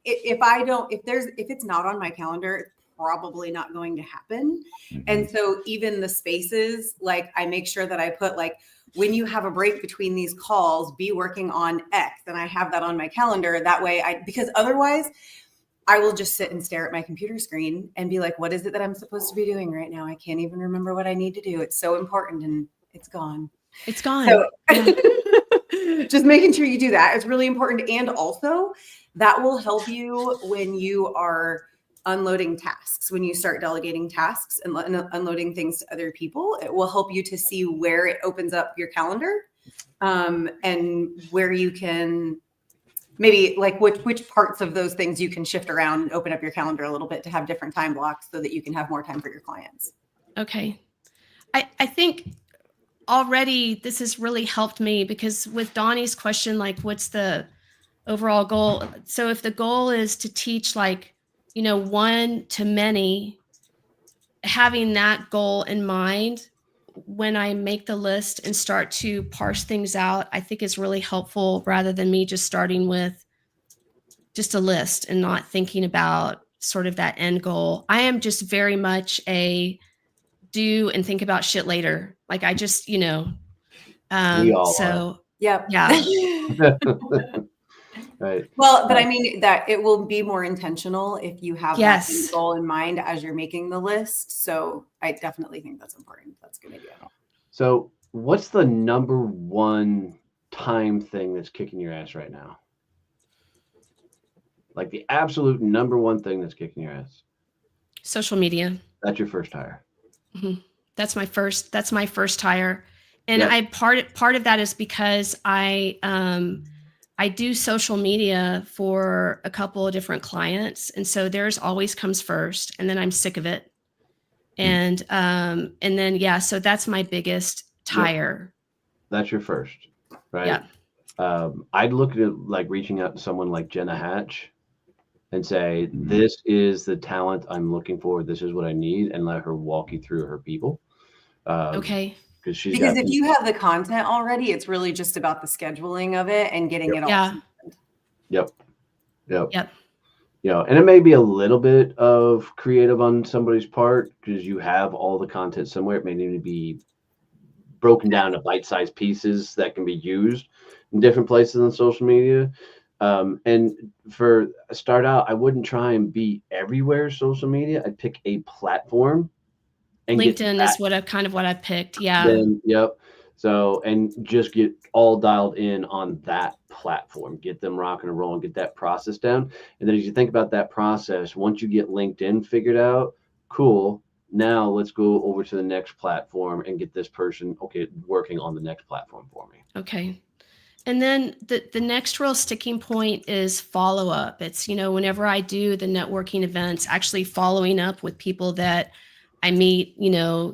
S3: if it's not on my calendar, it's probably not going to happen. And so even the spaces, like I make sure that I put like, when you have a break between these calls, be working on X, and I have that on my calendar. That way because otherwise I will just sit and stare at my computer screen and be like, what is it that I'm supposed to be doing right now? I can't even remember what I need to do. It's so important and it's gone.
S2: It's gone.
S3: So just making sure you do that is really important. And also that will help you when you are unloading tasks, when you start delegating tasks and unloading things to other people. It will help you to see where it opens up your calendar, and where you can maybe like which parts of those things you can shift around and open up your calendar a little bit to have different time blocks so that you can have more time for your clients.
S2: Okay. I think already this has really helped me, because with Donnie's question, like what's the overall goal? So if the goal is to teach like, one to many, having that goal in mind when I make the list and start to parse things out, I think is really helpful, rather than me just starting with just a list and not thinking about sort of that end goal. I am just very much a do and think about shit later. Like I just,
S1: We all
S2: so
S3: Yep.
S2: yeah.
S1: Right.
S3: Well, but I mean that it will be more intentional if you have that
S2: Yes.
S3: goal in mind as you're making the list. So I definitely think that's important. That's a good idea.
S1: So what's the number one time thing that's kicking your ass right now? Like the absolute number one thing that's kicking your ass?
S2: Social media.
S1: That's your first hire.
S2: Mm-hmm. That's my first hire. And
S1: Yeah.
S2: part of that is because I do social media for a couple of different clients. And so theirs always comes first, and then I'm sick of it. And then, yeah, so that's my biggest tire.
S1: That's your first, right?
S2: Yeah.
S1: I'd look at it like reaching out to someone like Jenna Hatch and say, this is the talent I'm looking for. This is what I need. And let her walk you through her people.
S2: Okay.
S1: Because
S3: if you have the content already, it's really just about the scheduling of it and getting it all.
S2: Yeah.
S1: Yep.
S2: Yep.
S1: And it may be a little bit of creative on somebody's part because you have all the content somewhere. It may need to be broken down to bite-sized pieces that can be used in different places on social media. And for a start out, I wouldn't try and be everywhere social media. I'd pick a platform. And
S2: LinkedIn is what I picked. Yeah.
S1: Then, yep. So, and just get all dialed in on that platform, get them rocking and rolling, get that process down. And then as you think about that process, once you get LinkedIn figured out, cool. Now let's go over to the next platform and get this person, working on the next platform for me.
S2: Okay. And then the next real sticking point is follow up. It's, whenever I do the networking events, actually following up with people that I meet,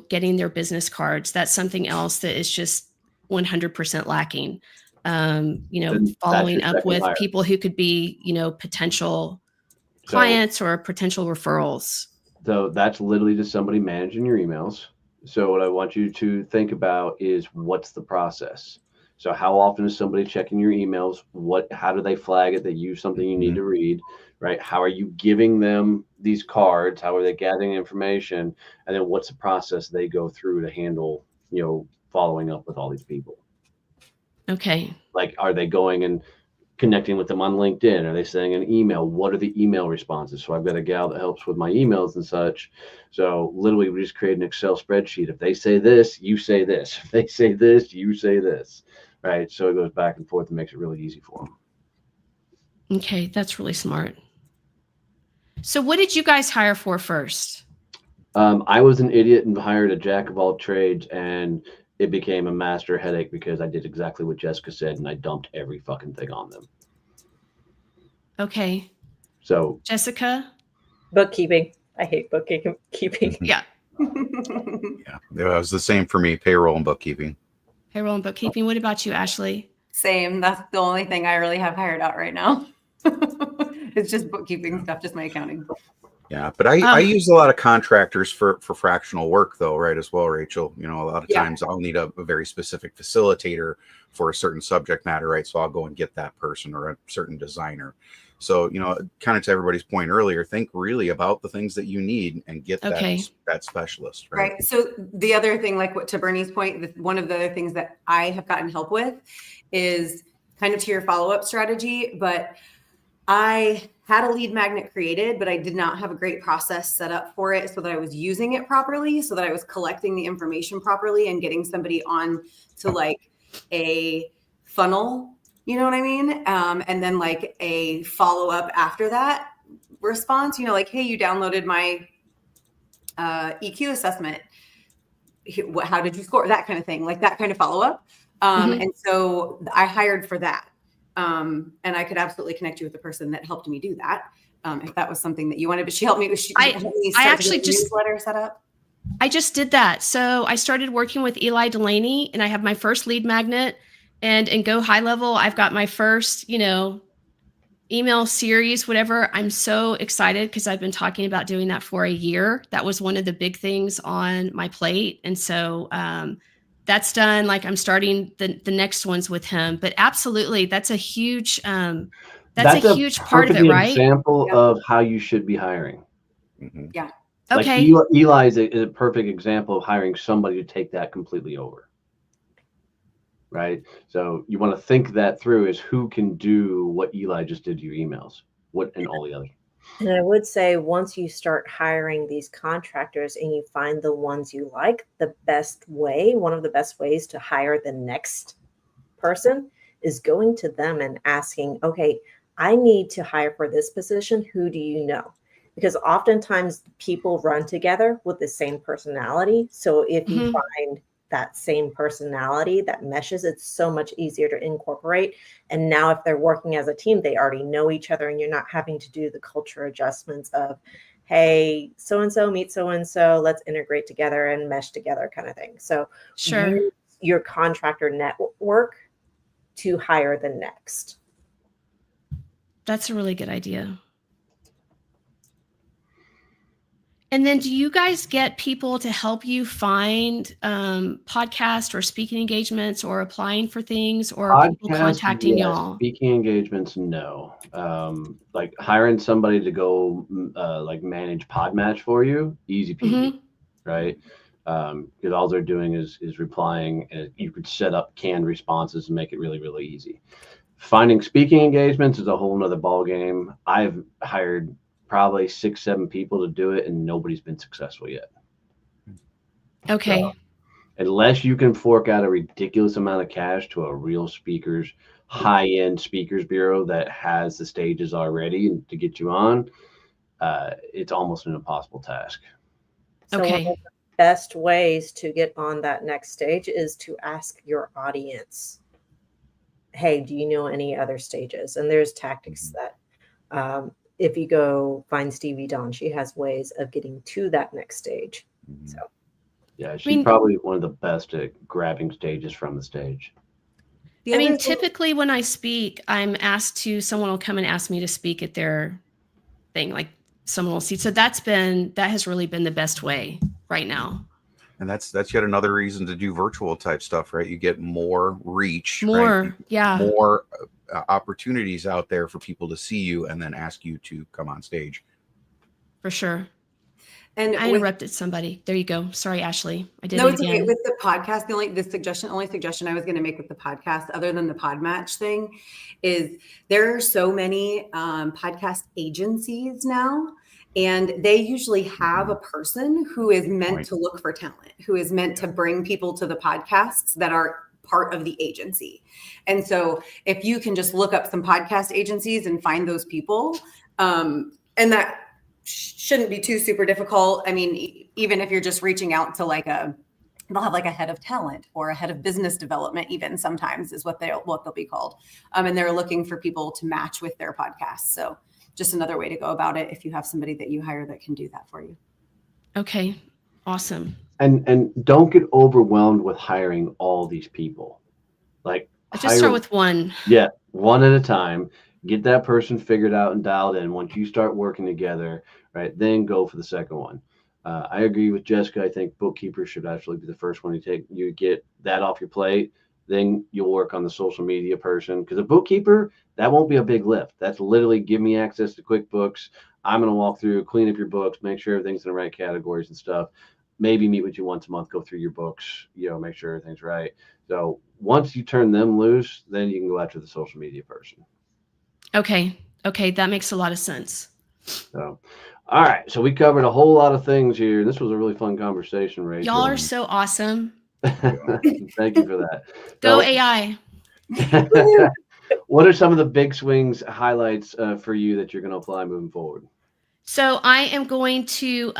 S2: getting their business cards. That's something else that is just 100% lacking. Following up with people who could be, potential clients or potential referrals.
S1: So that's literally just somebody managing your emails. So what I want you to think about is what's the process? So how often is somebody checking your emails? How do they flag it? They use something you need to read, right? How are you giving them these cards? How are they gathering information? And then what's the process they go through to handle, following up with all these people?
S2: Okay.
S1: Like, are they going and connecting with them on LinkedIn? Are they sending an email? What are the email responses? So I've got a gal that helps with my emails and such. So literally we just create an Excel spreadsheet. If they say this, you say this. If they say this, you say this. Right. So it goes back and forth and makes it really easy for them.
S2: Okay. That's really smart. So what did you guys hire for first?
S1: I was an idiot and hired a jack of all trades, and it became a master headache because I did exactly what Jessica said and I dumped every fucking thing on them.
S2: Okay.
S1: So
S2: Jessica?
S5: Bookkeeping. I hate bookkeeping.
S2: Yeah.
S4: Yeah, it was the same for me, payroll and bookkeeping.
S2: Payroll and bookkeeping. What about you, Ashley?
S3: Same. That's the only thing I really have hired out right now. It's just bookkeeping stuff, just my accounting.
S4: Yeah, but I use a lot of contractors for fractional work though, right? As well, Rachel. You know, a lot of times I'll need a very specific facilitator for a certain subject matter, right? So I'll go and get that person or a certain designer. So, you know, kind of to everybody's point earlier, think really about the things that you need and get that specialist, right?
S3: Right. So the other thing, like what to Bernie's point, one of the other things that I have gotten help with is kind of to your follow-up strategy, but I had a lead magnet created, but I did not have a great process set up for it so that I was using it properly, so that I was collecting the information properly and getting somebody on to like a funnel, you know what I mean? And then like a follow-up after that response, you know, like, hey, you downloaded my EQ assessment. How did you score? That kind of thing, like that kind of follow-up. And so I hired for that. And I could absolutely connect you with the person that helped me do that. If that was something that you wanted, but she helped me. I actually just newsletter set up.
S2: I just did that. So I started working with Eli Delaney, and I have my first lead magnet, and in Go High Level, I've got my first, you know, email series, whatever. I'm so excited because I've been talking about doing that for a year. That was one of the big things on my plate. And so, that's done. Like I'm starting the next ones with him, but absolutely, that's a huge that's a huge part of it, right?
S1: Example of how you should be hiring.
S3: Yeah.
S1: Like
S2: Okay.
S1: Eli is a perfect example of hiring somebody to take that completely over. Right. So you want to think that through is who can do what Eli just did to your emails, and all the others.
S5: And I would say once you start hiring these contractors and you find the ones you like, one of the best ways to hire the next person is going to them and asking, okay, I need to hire for this position. Who do you know? Because oftentimes people run together with the same personality. So if you find that same personality that meshes, it's so much easier to incorporate. And now if they're working as a team, they already know each other and you're not having to do the culture adjustments of, hey, so-and-so meet so-and-so, let's integrate together and mesh together kind of thing. So use your contractor network to hire the next.
S2: That's a really good idea. And then do you guys get people to help you find podcast or speaking engagements or applying for things, or are people contacting y'all?
S1: Speaking engagements, no. Like hiring somebody to go like manage Podmatch for you, easy peasy, right? Because all they're doing is replying, and you could set up canned responses and make it really, really easy. Finding speaking engagements is a whole nother ball game. I've hired probably 6-7 people to do it, and nobody's been successful yet.
S2: Okay.
S1: So, unless you can fork out a ridiculous amount of cash to a real high-end speakers bureau that has the stages already to get you on, it's almost an impossible task.
S5: So one of the best ways to get on that next stage is to ask your audience, hey, do you know any other stages? And there's tactics that if you go find Stevie Dawn, she has ways of getting to that next stage. So
S1: yeah, she's probably one of the best at grabbing stages from the stage.
S2: I mean, typically when I speak, I'm asked someone will come and ask me to speak at their thing, like someone will see. So that has really been the best way right now.
S4: And that's yet another reason to do virtual type stuff, right? You get more reach,
S2: more
S4: opportunities out there for people to see you and then ask you to come on stage.
S2: For sure.
S3: And
S2: I interrupted somebody. There you go. Sorry, Ashley. I did
S3: no,
S2: it
S3: it's
S2: again.
S3: okay. With the podcast, the only suggestion I was going to make with the podcast, other than the Podmatch thing, is there are so many podcast agencies now, and they usually have a person who is meant to look for talent, who is meant to bring people to the podcasts that are part of the agency. And so if you can just look up some podcast agencies and find those people, and that shouldn't be too super difficult. I mean, even if you're just reaching out to they'll have like a head of talent or a head of business development, even sometimes is what they'll be called. And they're looking for people to match with their podcasts. So just another way to go about it if you have somebody that you hire that can do that for you.
S2: Okay. Awesome.
S1: And don't get overwhelmed with hiring all these people. Like
S2: just start with one.
S1: Yeah, one at a time. Get that person figured out and dialed in. Once you start working together, right, then go for the second one. I agree with Jessica. I think bookkeeper should actually be the first one you get that off your plate. Then you'll work on the social media person, because a bookkeeper, that won't be a big lift. That's literally give me access to QuickBooks. I'm going to walk through, clean up your books, make sure everything's in the right categories and stuff. Maybe meet with you once a month, go through your books, make sure everything's right. So once you turn them loose, then you can go after the social media person.
S2: Okay. That makes a lot of sense.
S1: So, all right. So we covered a whole lot of things here. This was a really fun conversation, Rachel.
S2: Y'all are so awesome.
S1: Thank you for that.
S2: Go
S1: So,
S2: AI.
S1: what are some of the big swings highlights for you that you're going to apply moving forward?
S2: So I am going to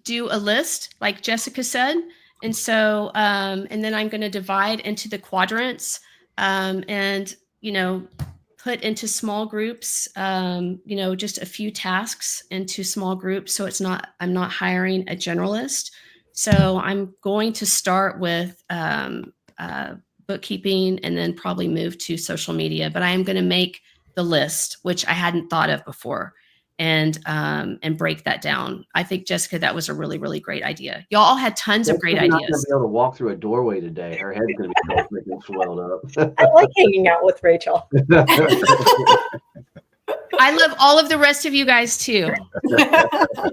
S2: do a list, like Jessica said. And so, and then I'm going to divide into the quadrants and, put into small groups, just a few tasks into small groups. So I'm not hiring a generalist. So I'm going to start with bookkeeping and then probably move to social media. But I am going to make the list, which I hadn't thought of before, and break that down. I think, Jessica, that was a really, really great idea. Y'all all had tons of great
S1: Not
S2: ideas.
S1: going to be able to walk through a doorway today. Her head's going to be so freaking swelled up.
S5: I like hanging out with Rachel.
S2: I love all of the rest of you guys too,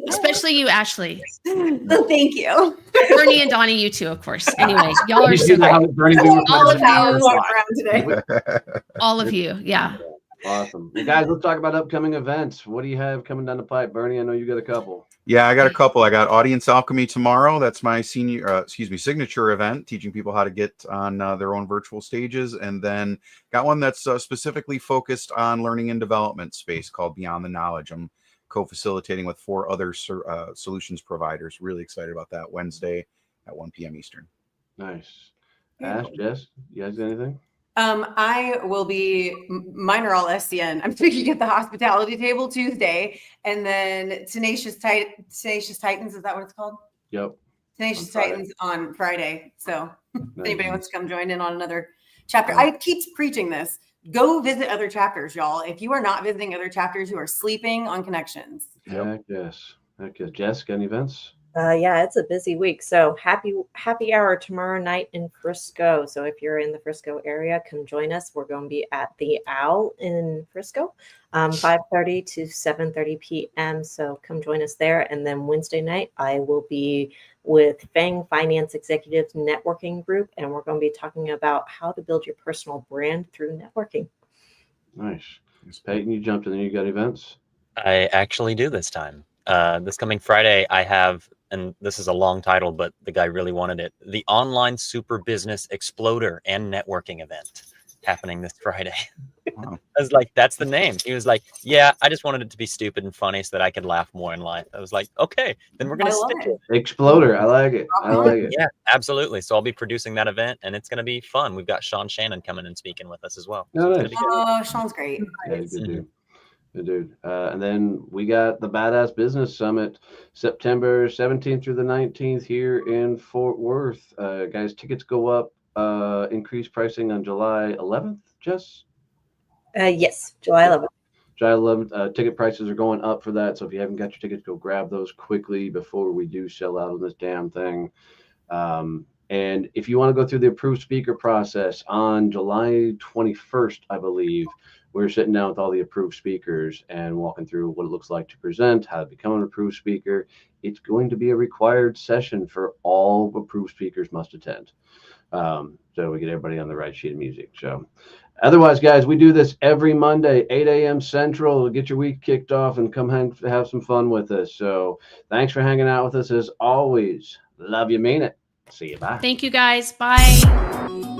S2: especially you, Ashley.
S3: So thank you.
S2: Bernie and Donnie, you too, of course. Anyway, y'all are
S1: You
S2: so
S1: see how
S2: great.
S1: Bernie
S2: All of you.
S3: Walking around today.
S2: All of you, yeah.
S1: Awesome. Well, guys, let's talk about upcoming events. What do you have coming down the pipe, Bernie? I know you got a couple.
S4: Yeah, I got a couple. I got Audience Alchemy tomorrow. That's my signature event, teaching people how to get on their own virtual stages. And then got one that's specifically focused on learning and development space called Beyond the Knowledge. I'm co-facilitating with 4 other solutions providers. Really excited about that. Wednesday at 1 p.m. Eastern.
S1: Nice. Ash, Jess, you guys got anything?
S3: I will be, mine are all SCN. I'm speaking at the hospitality table Tuesday, and then Tenacious Titans, is that what it's called?
S1: Yep.
S3: Tenacious Titans on Friday. So if anybody
S1: Nice.
S3: wants to come join in on another chapter, I keep preaching this. Go visit other chapters, y'all. If you are not visiting other chapters, you are sleeping on connections.
S1: Heck yes. Heck yes. Jess, got any events?
S5: Yeah, it's a busy week. So happy hour tomorrow night in Frisco. So if you're in the Frisco area, come join us. We're going to be at the Owl in Frisco, 5:30 to 7:30 p.m. So come join us there. And then Wednesday night, I will be with Fang Finance Executives Networking Group, and we're going to be talking about how to build your personal brand through networking.
S1: Nice. Peyton, you jumped in there. You got events?
S6: I actually do this time. This coming Friday, I have, and this is a long title, but the guy really wanted it, the Online Super Business Exploder and Networking Event happening this Friday.
S4: Wow.
S6: I was like, that's the name. He was like, yeah, I just wanted it to be stupid and funny so that I could laugh more in life. I was like, okay, then we're going to stick to it.
S1: Exploder. I like it. I like it.
S6: Yeah, absolutely. So I'll be producing that event, and it's going to be fun. We've got Sean Shannon coming and speaking with us as well.
S1: Oh,
S6: So it's
S1: nice.
S6: gonna be good.
S3: Oh, Sean's great.
S1: Yeah, good dude. Good dude. And then we got the Badass Business Summit, September 17th through the 19th here in Fort Worth. Guys, tickets go up, increased pricing on July 11th, Jess?
S5: Yes, July 11th.
S1: July 11th. Ticket prices are going up for that. So if you haven't got your tickets, go grab those quickly before we do sell out on this damn thing. And if you want to go through the approved speaker process on July 21st, I believe, we're sitting down with all the approved speakers and walking through what it looks like to present, how to become an approved speaker. It's going to be a required session for all approved speakers must attend. So we get everybody on the right sheet of music. So otherwise, guys, we do this every Monday, 8 a.m. Central, to get your week kicked off and come have some fun with us. So thanks for hanging out with us as always. Love you, mean it. See you. Bye.
S2: Thank you, guys. Bye.